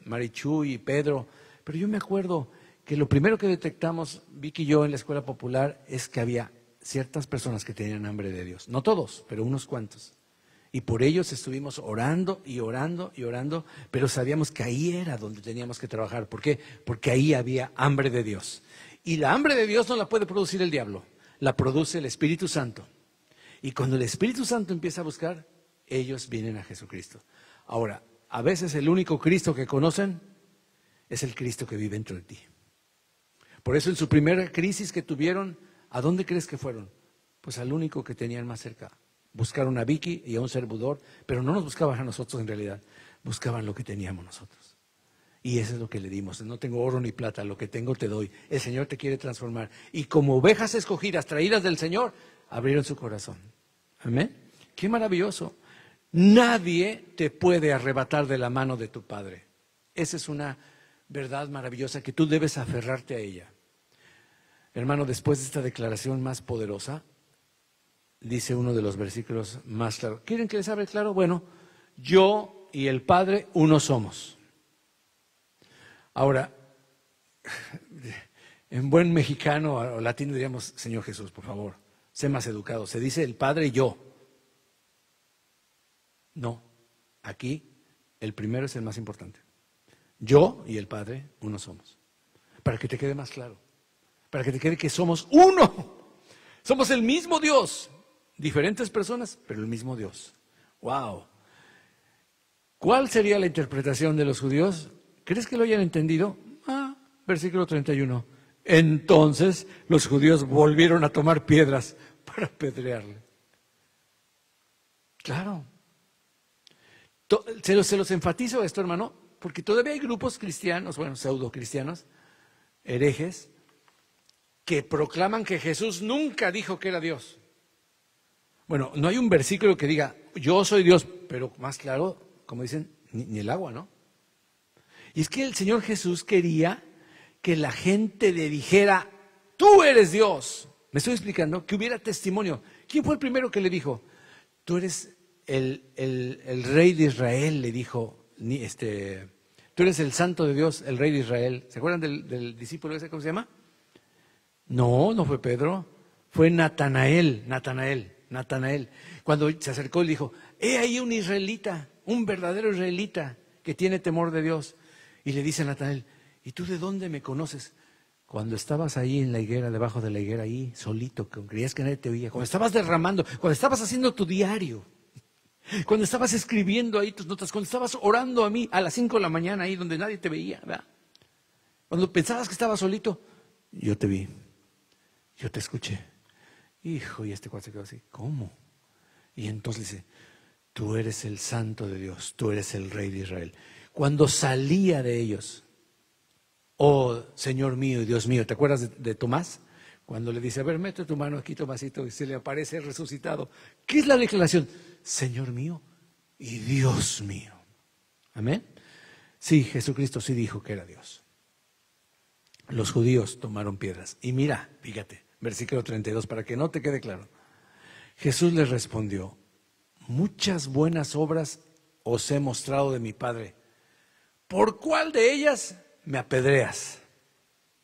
Marichu y Pedro, pero yo me acuerdo que lo primero que detectamos, Vicky y yo en la escuela popular, es que había ciertas personas que tenían hambre de Dios. No todos, pero unos cuantos. Y por ellos estuvimos orando y orando y orando, pero sabíamos que ahí era donde teníamos que trabajar. ¿Por qué? Porque ahí había hambre de Dios. Y la hambre de Dios no la puede producir el diablo, la produce el Espíritu Santo. Y cuando el Espíritu Santo empieza a buscar, ellos vienen a Jesucristo. Ahora, a veces el único Cristo que conocen es el Cristo que vive dentro de ti. Por eso en su primera crisis que tuvieron, ¿a dónde crees que fueron? Pues al único que tenían más cerca. Buscaron a Vicky y a un servidor, pero no nos buscaban a nosotros en realidad, buscaban lo que teníamos nosotros. Y eso es lo que le dimos. No tengo oro ni plata, lo que tengo te doy. El Señor te quiere transformar. Y como ovejas escogidas, traídas del Señor, abrieron su corazón. Amén. Qué maravilloso. Nadie te puede arrebatar de la mano de tu Padre. Esa es una verdad maravillosa que tú debes aferrarte a ella. Hermano, después de esta declaración más poderosa, dice uno de los versículos más claros. ¿Quieren que les hable claro? Bueno, yo y el Padre uno somos. Ahora, en buen mexicano o latino diríamos, Señor Jesús, por favor, sé más educado. Se dice el Padre y yo. No, aquí el primero es el más importante. Yo y el Padre uno somos. Para que te quede más claro. Para que te quede que somos uno. Somos el mismo Dios. Diferentes personas, pero el mismo Dios. ¡Wow! ¿Cuál sería la interpretación de los judíos? ¿Crees que lo hayan entendido? Versículo 31. Entonces los judíos volvieron a tomar piedras para apedrearle. Claro. Se los enfatizo esto, hermano, porque todavía hay grupos cristianos, bueno, pseudo cristianos, herejes, que proclaman que Jesús nunca dijo que era Dios. Bueno, no hay un versículo que diga, yo soy Dios, pero más claro, como dicen, ni el agua, ¿no? Y es que el Señor Jesús quería que la gente le dijera, tú eres Dios. Me estoy explicando, que hubiera testimonio. ¿Quién fue el primero que le dijo? Tú eres el rey de Israel, le dijo, tú eres el santo de Dios, el rey de Israel. ¿Se acuerdan del discípulo ese, cómo se llama? No, no fue Pedro, fue Natanael. Cuando se acercó, le dijo, he ahí un israelita, un verdadero israelita que tiene temor de Dios. Y le dice a Natanael, ¿y tú de dónde me conoces? Cuando estabas ahí en la higuera, debajo de la higuera, ahí solito, que creías que nadie te oía, cuando estabas derramando, cuando estabas haciendo tu diario, cuando estabas escribiendo ahí tus notas, cuando estabas orando a mí a las 5 de la mañana ahí donde nadie te veía, ¿verdad? Cuando pensabas que estabas solito, yo te vi, yo te escuché. Hijo, y este cuate se quedó así, ¿cómo? Y entonces dice, tú eres el santo de Dios, tú eres el rey de Israel. Cuando salía de ellos, oh Señor mío y Dios mío, ¿te acuerdas de Tomás? Cuando le dice, a ver, mete tu mano aquí, Tomasito, y se le aparece resucitado. ¿Qué es la declaración? Señor mío y Dios mío. ¿Amén? Sí, Jesucristo sí dijo que era Dios. Los judíos tomaron piedras. Y mira, fíjate, versículo 32, para que no te quede claro. Jesús les respondió, muchas buenas obras os he mostrado de mi Padre. ¿Por cuál de ellas me apedreas?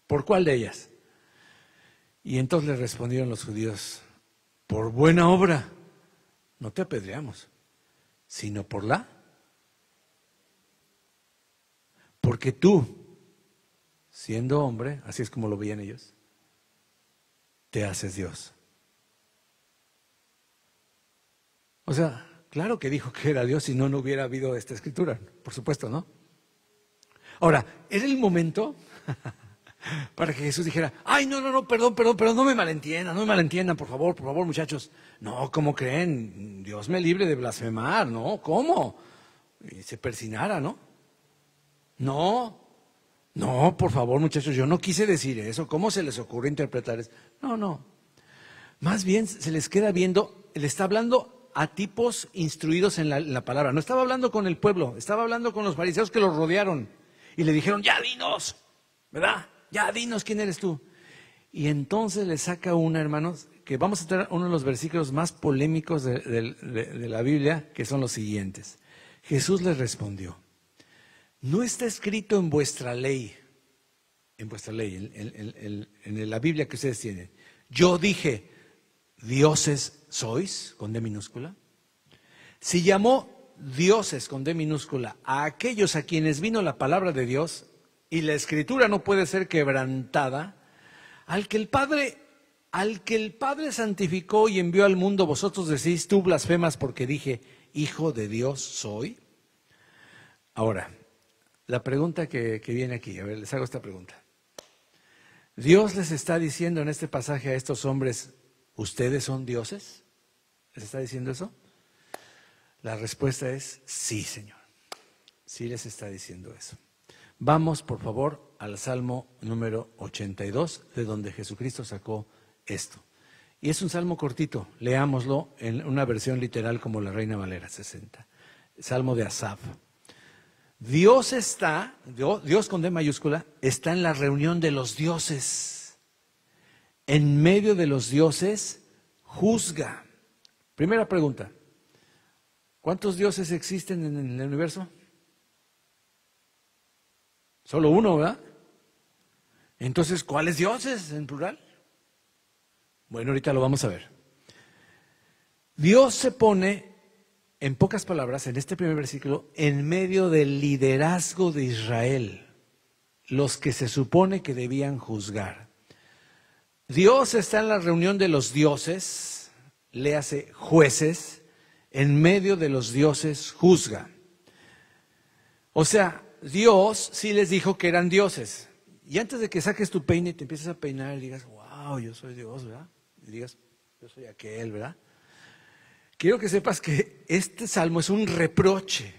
¿Por cuál de ellas? Y entonces le respondieron los judíos, por buena obra no te apedreamos, sino porque tú, siendo hombre, así es como lo veían ellos, te haces Dios. O sea, claro que dijo que era Dios, si no, no hubiera habido esta escritura, por supuesto, ¿no? Ahora, era el momento para que Jesús dijera, ay, no, perdón, no me malentiendan, por favor, muchachos. No, ¿cómo creen? Dios me libre de blasfemar, ¿no? ¿Cómo? Y se persinara, ¿no? No, por favor, muchachos, yo no quise decir eso. ¿Cómo se les ocurre interpretar eso? No. Más bien se les queda viendo, le está hablando a tipos instruidos en la palabra. No estaba hablando con el pueblo, estaba hablando con los fariseos que los rodearon. Y le dijeron, ya dinos, ¿verdad? Ya dinos quién eres tú. Y entonces le saca una, hermanos, que vamos a tener uno de los versículos más polémicos de la Biblia, que son los siguientes. Jesús les respondió, no está escrito en vuestra ley, en la Biblia que ustedes tienen. Yo dije, dioses sois, con D minúscula. Si llamó dioses con D minúscula a aquellos a quienes vino la palabra de Dios, y la escritura no puede ser quebrantada, al que el Padre santificó y envió al mundo, vosotros decís, tú blasfemas porque dije, hijo de Dios soy. Ahora, la pregunta que viene aquí, a ver, les hago esta pregunta. Dios les está diciendo en este pasaje a estos hombres, ¿ustedes son dioses? ¿Les está diciendo eso? La respuesta es sí, Señor. Sí les está diciendo eso. Vamos, por favor, al Salmo número 82, de donde Jesucristo sacó esto. Y es un salmo cortito, leámoslo en una versión literal como la Reina Valera 60. Salmo de Asaf. Dios con D mayúscula, está en la reunión de los dioses. En medio de los dioses, juzga. Primera pregunta. ¿Cuántos dioses existen en el universo? Solo uno, ¿verdad? Entonces, ¿cuáles dioses en plural? Bueno, ahorita lo vamos a ver. Dios se pone, en pocas palabras, en este primer versículo, en medio del liderazgo de Israel, los que se supone que debían juzgar. Dios está en la reunión de los dioses, léase jueces, en medio de los dioses juzga. O sea, Dios sí les dijo que eran dioses. Y antes de que saques tu peine y te empieces a peinar y digas, wow, yo soy Dios, ¿verdad? Y digas, yo soy aquel, ¿verdad? Quiero que sepas que este salmo es un reproche.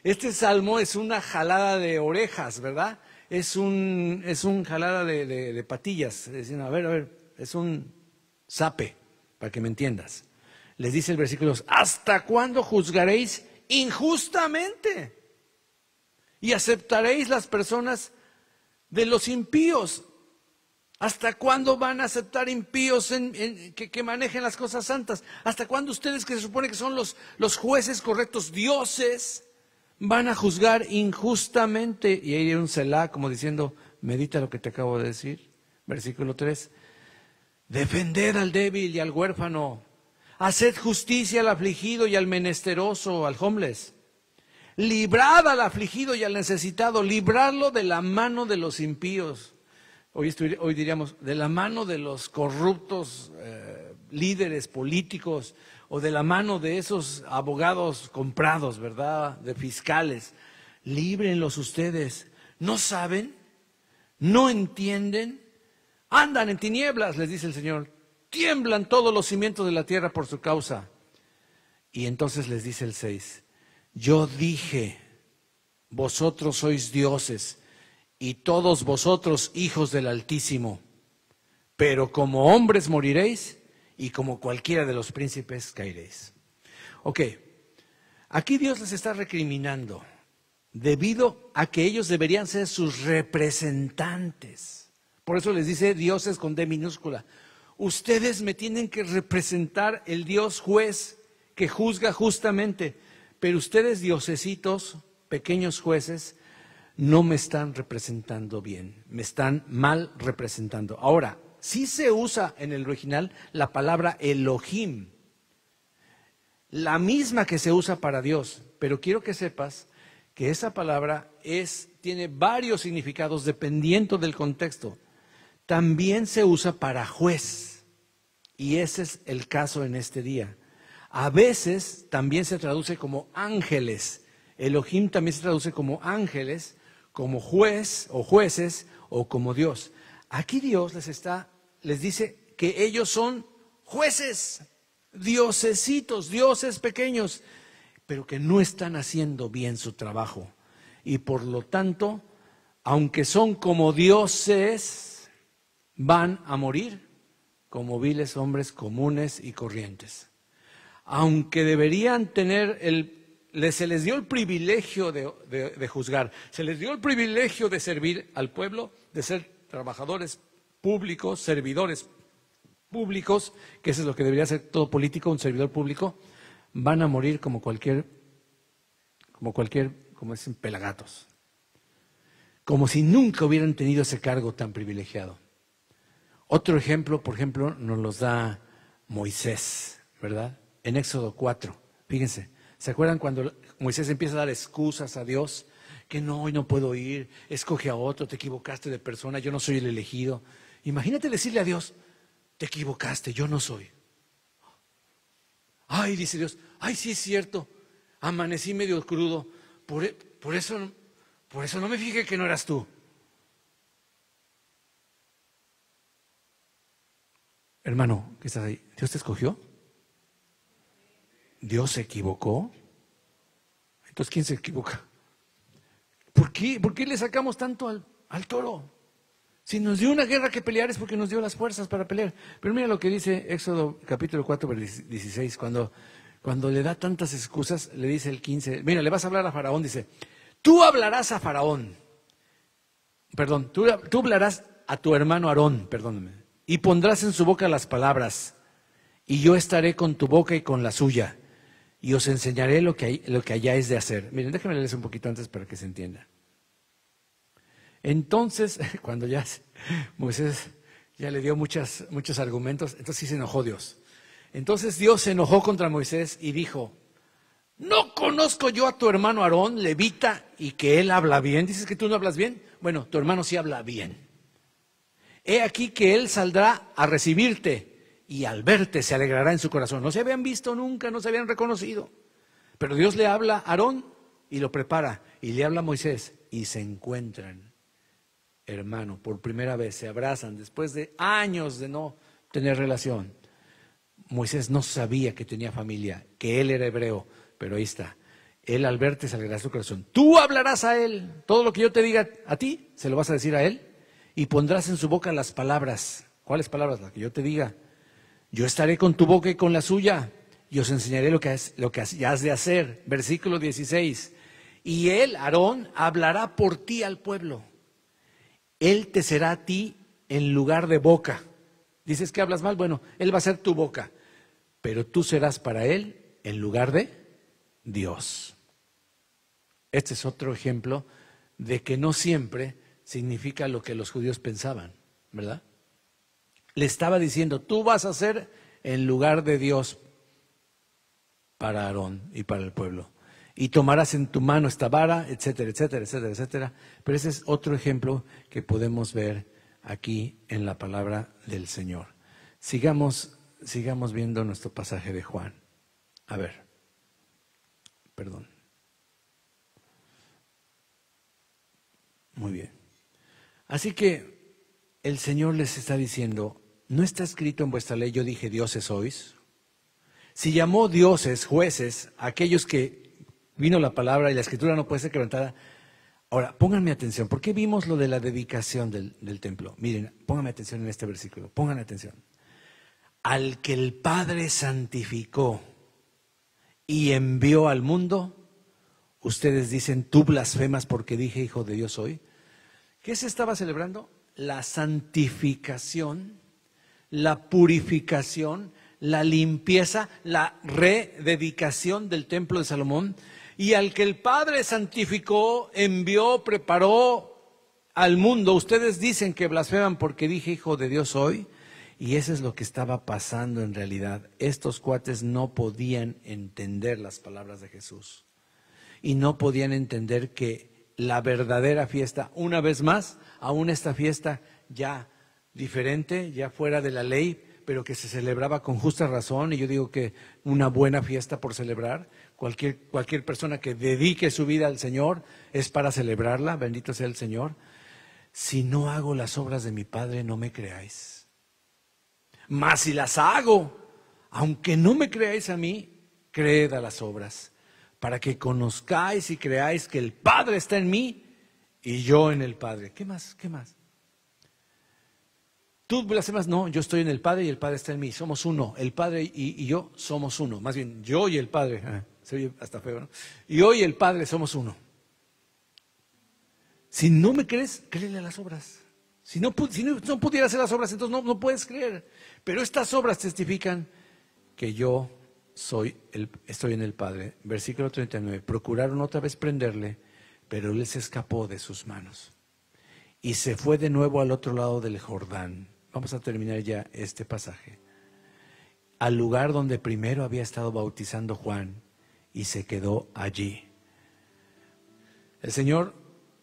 Este salmo es una jalada de orejas, ¿verdad? Es un jalada de patillas. Es decir, a ver, es un zape, para que me entiendas. Les dice el versículo 2, ¿hasta cuándo juzgaréis injustamente? Y aceptaréis las personas de los impíos. ¿Hasta cuándo van a aceptar impíos que manejen las cosas santas? ¿Hasta cuándo ustedes, que se supone que son los jueces correctos, dioses, van a juzgar injustamente? Y ahí hay un Selah, como diciendo, medita lo que te acabo de decir. Versículo 3. Defended al débil y al huérfano. Haced justicia al afligido y al menesteroso, al homeless. Librad al afligido y al necesitado. Librarlo de la mano de los impíos. Hoy diríamos, de la mano de los corruptos líderes políticos, o de la mano de esos abogados comprados, ¿verdad? De fiscales. Líbrenlos ustedes. ¿No saben? ¿No entienden? Andan en tinieblas, les dice el Señor. Tiemblan todos los cimientos de la tierra por su causa. Y entonces les dice el 6. Yo dije, vosotros sois dioses, y todos vosotros hijos del Altísimo. Pero como hombres moriréis, y como cualquiera de los príncipes caeréis. Ok, aquí Dios les está recriminando, debido a que ellos deberían ser sus representantes. Por eso les dice dioses con D minúscula. Ustedes me tienen que representar el Dios juez que juzga justamente, pero ustedes, diosesitos, pequeños jueces, no me están representando bien, me están mal representando. Ahora, sí se usa en el original la palabra Elohim, la misma que se usa para Dios, pero quiero que sepas que esa palabra tiene varios significados dependiendo del contexto. También se usa para juez, y ese es el caso en este día. A veces también se traduce como ángeles. Elohim también se traduce como ángeles, como juez o jueces, o como Dios. Aquí Dios les dice que ellos son jueces, diosesitos, dioses pequeños, pero que no están haciendo bien su trabajo. Y por lo tanto, aunque son como dioses, van a morir como viles hombres comunes y corrientes. Aunque deberían tener se les dio el privilegio de juzgar, se les dio el privilegio de servir al pueblo, de ser trabajadores públicos, servidores públicos, que eso es lo que debería ser todo político, un servidor público, van a morir como dicen, pelagatos. Como si nunca hubieran tenido ese cargo tan privilegiado. Otro ejemplo, por ejemplo, nos los da Moisés, ¿verdad? En Éxodo 4, fíjense, ¿se acuerdan cuando Moisés empieza a dar excusas a Dios? Que no, hoy no puedo ir, escoge a otro, te equivocaste de persona, yo no soy el elegido. Imagínate decirle a Dios, te equivocaste, yo no soy. Ay, dice Dios, ay, sí es cierto, amanecí medio crudo, por eso no me fijé que no eras tú. Hermano, ¿qué estás ahí? ¿Dios te escogió? ¿Dios se equivocó? Entonces, ¿quién se equivoca? ¿Por qué le sacamos tanto al toro? Si nos dio una guerra que pelear es porque nos dio las fuerzas para pelear. Pero mira lo que dice Éxodo capítulo 4, versículo 16, cuando le da tantas excusas, le dice el 15, mira, le vas a hablar a Faraón, dice, tú hablarás a Faraón, perdón, tú hablarás a tu hermano Aarón, perdóname, y pondrás en su boca las palabras, y yo estaré con tu boca y con la suya, y os enseñaré lo que hayáis de hacer. Miren, déjenme leerles un poquito antes para que se entienda. Entonces, cuando ya Moisés ya le dio muchos argumentos, entonces sí se enojó Dios. Entonces Dios se enojó contra Moisés y dijo, ¿no conozco yo a tu hermano Aarón, levita, y que él habla bien? ¿Dices que tú no hablas bien? Bueno, tu hermano sí habla bien. He aquí que él saldrá a recibirte, y al verte se alegrará en su corazón. No se habían visto nunca, no se habían reconocido. Pero Dios le habla a Aarón y lo prepara. y le habla a Moisés y se encuentran, hermano, por primera vez, se abrazan después de años de no tener relación. Moisés no sabía que tenía familia, que él era hebreo, pero ahí está. Él al verte se alegrará su corazón. Tú hablarás a él, todo lo que yo te diga a ti, se lo vas a decir a él, y pondrás en su boca las palabras. ¿Cuáles palabras? Las que yo te diga. Yo estaré con tu boca y con la suya, y os enseñaré lo que has de hacer. Versículo 16. Y él, Aarón, hablará por ti al pueblo. Él te será a ti en lugar de boca. Dices que hablas mal, bueno, él va a ser tu boca, pero tú serás para él en lugar de Dios. Este es otro ejemplo de que no siempre significa lo que los judíos pensaban, ¿verdad? Le estaba diciendo, tú vas a ser en lugar de Dios para Aarón y para el pueblo. Y tomarás en tu mano esta vara, etcétera, etcétera, etcétera, etcétera. Pero ese es otro ejemplo que podemos ver aquí en la palabra del Señor. Sigamos viendo nuestro pasaje de Juan. A ver, perdón. Muy bien. Así que el Señor les está diciendo, ¿no está escrito en vuestra ley, yo dije dioses sois? Si llamó dioses, jueces, a aquellos que vino la palabra y la escritura no puede ser quebrantada. Ahora, pónganme atención, ¿por qué vimos lo de la dedicación del templo? Miren, pónganme atención en este versículo, pongan atención. Al que el Padre santificó y envió al mundo, ustedes dicen, tú blasfemas porque dije hijo de Dios soy. ¿Qué se estaba celebrando? La santificación, la purificación, la limpieza, la rededicación del templo de Salomón. Y al que el Padre santificó, envió, preparó al mundo, ustedes dicen que blasfeman porque dije hijo de Dios soy. Y eso es lo que estaba pasando en realidad. Estos cuates no podían entender las palabras de Jesús. Y no podían entender que la verdadera fiesta, una vez más, aún esta fiesta ya diferente, ya fuera de la ley, pero que se celebraba con justa razón, y yo digo que una buena fiesta por celebrar, cualquier persona que dedique su vida al Señor es para celebrarla, bendito sea el Señor. Si no hago las obras de mi Padre, no me creáis. Mas si las hago, aunque no me creáis a mí, creed a las obras, para que conozcáis y creáis que el Padre está en mí y yo en el Padre. ¿Qué más? ¿Qué más? ¿Tú blasfemas? No, yo estoy en el Padre y el Padre está en mí. Somos uno. El Padre y yo somos uno. Más bien, yo y el Padre. Se oye hasta feo, ¿no? Yo y el Padre somos uno. Si no me crees, créele a las obras. Si no pudiera hacer las obras, entonces no puedes creer. Pero estas obras testifican que yo estoy en el Padre. Versículo 39. Procuraron otra vez prenderle, pero él se escapó de sus manos. Y se fue de nuevo al otro lado del Jordán. Vamos a terminar ya este pasaje. Al lugar donde primero había estado bautizando Juan, y se quedó allí. El Señor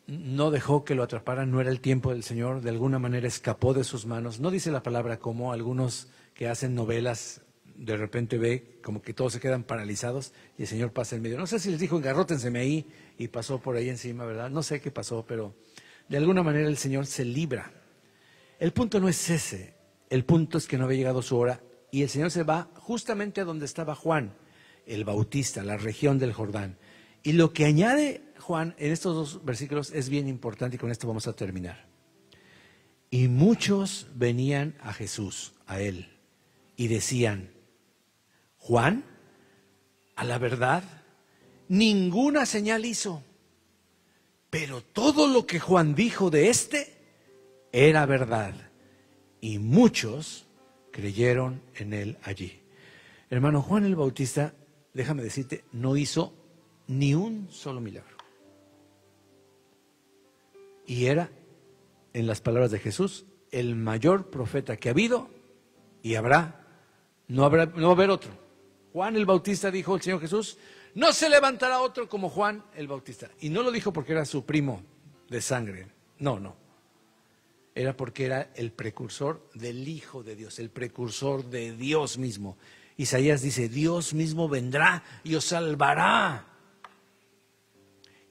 no dejó que lo atraparan, no era el tiempo del Señor, de alguna manera escapó de sus manos. No dice la palabra como algunos que hacen novelas, de repente ve como que todos se quedan paralizados y el Señor pasa en medio. No sé si les dijo, engarrótenseme ahí, y pasó por ahí encima, ¿verdad? No sé qué pasó, pero de alguna manera el Señor se libra. El punto no es ese, el punto es que no había llegado su hora y el Señor se va justamente a donde estaba Juan, el Bautista, la región del Jordán. Y lo que añade Juan en estos dos versículos es bien importante y con esto vamos a terminar. Y muchos venían a Jesús, a él, y decían, Juan, a la verdad, ninguna señal hizo, pero todo lo que Juan dijo de éste era verdad, y muchos creyeron en él allí. Hermano, Juan el Bautista, déjame decirte, no hizo ni un solo milagro. Y era, en las palabras de Jesús, el mayor profeta que ha habido y habrá, no va a haber otro. Juan el Bautista, dijo el Señor Jesús, no se levantará otro como Juan el Bautista. Y no lo dijo porque era su primo de sangre, no. Era porque era el precursor del Hijo de Dios, el precursor de Dios mismo. Isaías dice, Dios mismo vendrá y os salvará.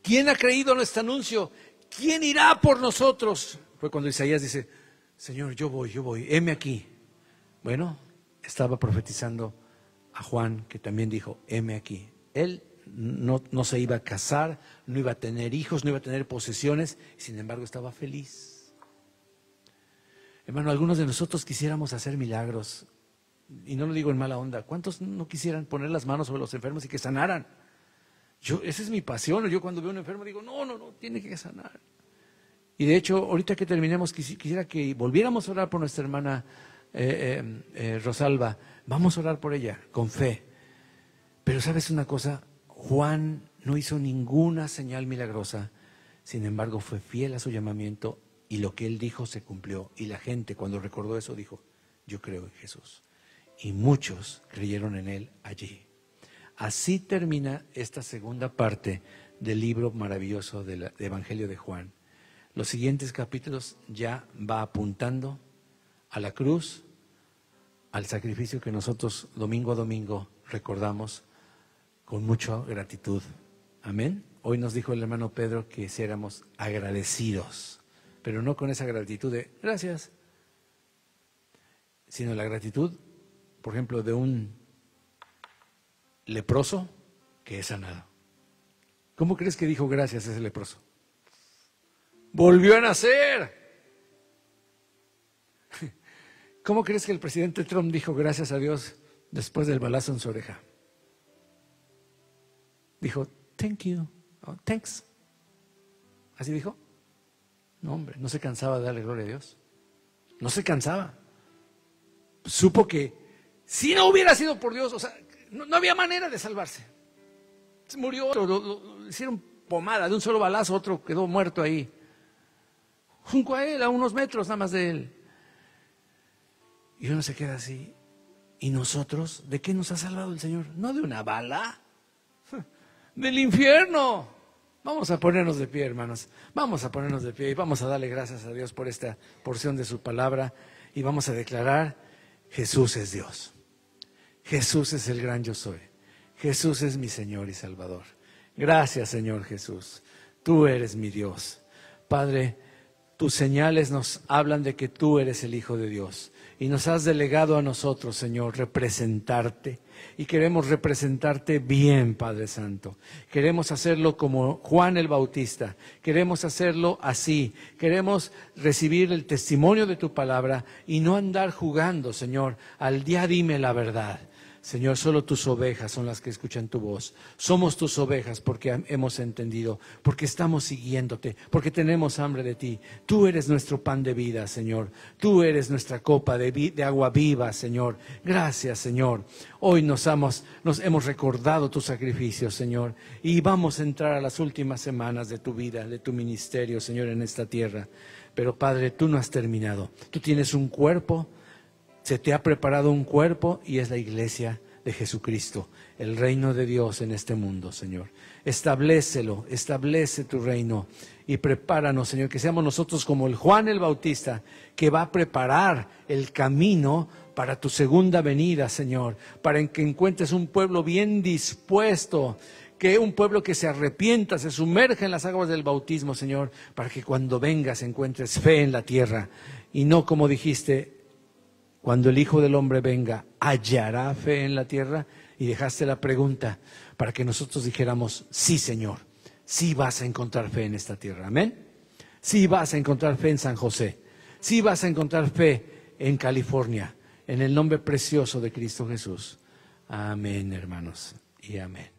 ¿Quién ha creído nuestro anuncio? ¿Quién irá por nosotros? Fue cuando Isaías dice, Señor, yo voy, heme aquí. Bueno, estaba profetizando a Juan, que también dijo, heme aquí. Él no se iba a casar, no iba a tener hijos, no iba a tener posesiones, sin embargo estaba feliz. Hermano, algunos de nosotros quisiéramos hacer milagros, y no lo digo en mala onda. ¿Cuántos no quisieran poner las manos sobre los enfermos y que sanaran? Esa es mi pasión. Yo cuando veo a un enfermo digo, no, tiene que sanar. Y de hecho, ahorita que terminemos, quisiera que volviéramos a orar por nuestra hermana Rosalba. Vamos a orar por ella, con fe. Pero ¿sabes una cosa? Juan no hizo ninguna señal milagrosa. Sin embargo, fue fiel a su llamamiento y lo que él dijo se cumplió. Y la gente, cuando recordó eso, dijo, yo creo en Jesús. Y muchos creyeron en él allí. Así termina esta segunda parte del libro maravilloso del Evangelio de Juan. Los siguientes capítulos ya va apuntando a la cruz, al sacrificio que nosotros domingo a domingo recordamos con mucha gratitud. Amén. Hoy nos dijo el hermano Pedro que éramos agradecidos, pero no con esa gratitud de gracias, sino la gratitud, por ejemplo, de un leproso que es sanado. ¿Cómo crees que dijo gracias ese leproso? Volvió a nacer. ¿Cómo crees que el presidente Trump dijo gracias a Dios después del balazo en su oreja? Dijo, thank you, oh, thanks. ¿Así dijo? No, hombre, no se cansaba de darle gloria a Dios. No se cansaba. Supo que si no hubiera sido por Dios, o sea, no había manera de salvarse. Se murió otro, lo hicieron pomada de un solo balazo, otro quedó muerto ahí. Junto a él, a unos metros nada más de él. Y uno se queda así. ¿Y nosotros? ¿De qué nos ha salvado el Señor? No de una bala, del infierno. Vamos a ponernos de pie, hermanos. Vamos a ponernos de pie y vamos a darle gracias a Dios por esta porción de su palabra. Y vamos a declarar, Jesús es Dios. Jesús es el gran yo soy. Jesús es mi Señor y Salvador. Gracias, Señor Jesús. Tú eres mi Dios. Padre, tus señales nos hablan de que tú eres el Hijo de Dios. Y nos has delegado a nosotros, Señor, representarte. Y queremos representarte bien, Padre Santo. Queremos hacerlo como Juan el Bautista. Queremos hacerlo así. Queremos recibir el testimonio de tu palabra y no andar jugando, Señor, al día dime la verdad. Señor, solo tus ovejas son las que escuchan tu voz. Somos tus ovejas porque hemos entendido, porque estamos siguiéndote, porque tenemos hambre de ti. Tú eres nuestro pan de vida, Señor. Tú eres nuestra copa de agua viva, Señor. Gracias, Señor. Hoy nos hemos recordado tu sacrificio, Señor, y vamos a entrar a las últimas semanas de tu vida, de tu ministerio, Señor, en esta tierra. Pero, Padre, tú no has terminado. Tú tienes un cuerpo. Se te ha preparado un cuerpo y es la iglesia de Jesucristo, el reino de Dios en este mundo, Señor. Establécelo, establece tu reino y prepáranos, Señor, que seamos nosotros como el Juan el Bautista, que va a preparar el camino para tu segunda venida, Señor, para que encuentres un pueblo bien dispuesto, que un pueblo que se arrepienta, se sumerja en las aguas del bautismo, Señor, para que cuando vengas encuentres fe en la tierra y no como dijiste, cuando el Hijo del Hombre venga, ¿hallará fe en la tierra? Y dejaste la pregunta para que nosotros dijéramos, sí, Señor, sí vas a encontrar fe en esta tierra. Amén. Sí vas a encontrar fe en San José. Sí vas a encontrar fe en California. En el nombre precioso de Cristo Jesús. Amén, hermanos, y amén.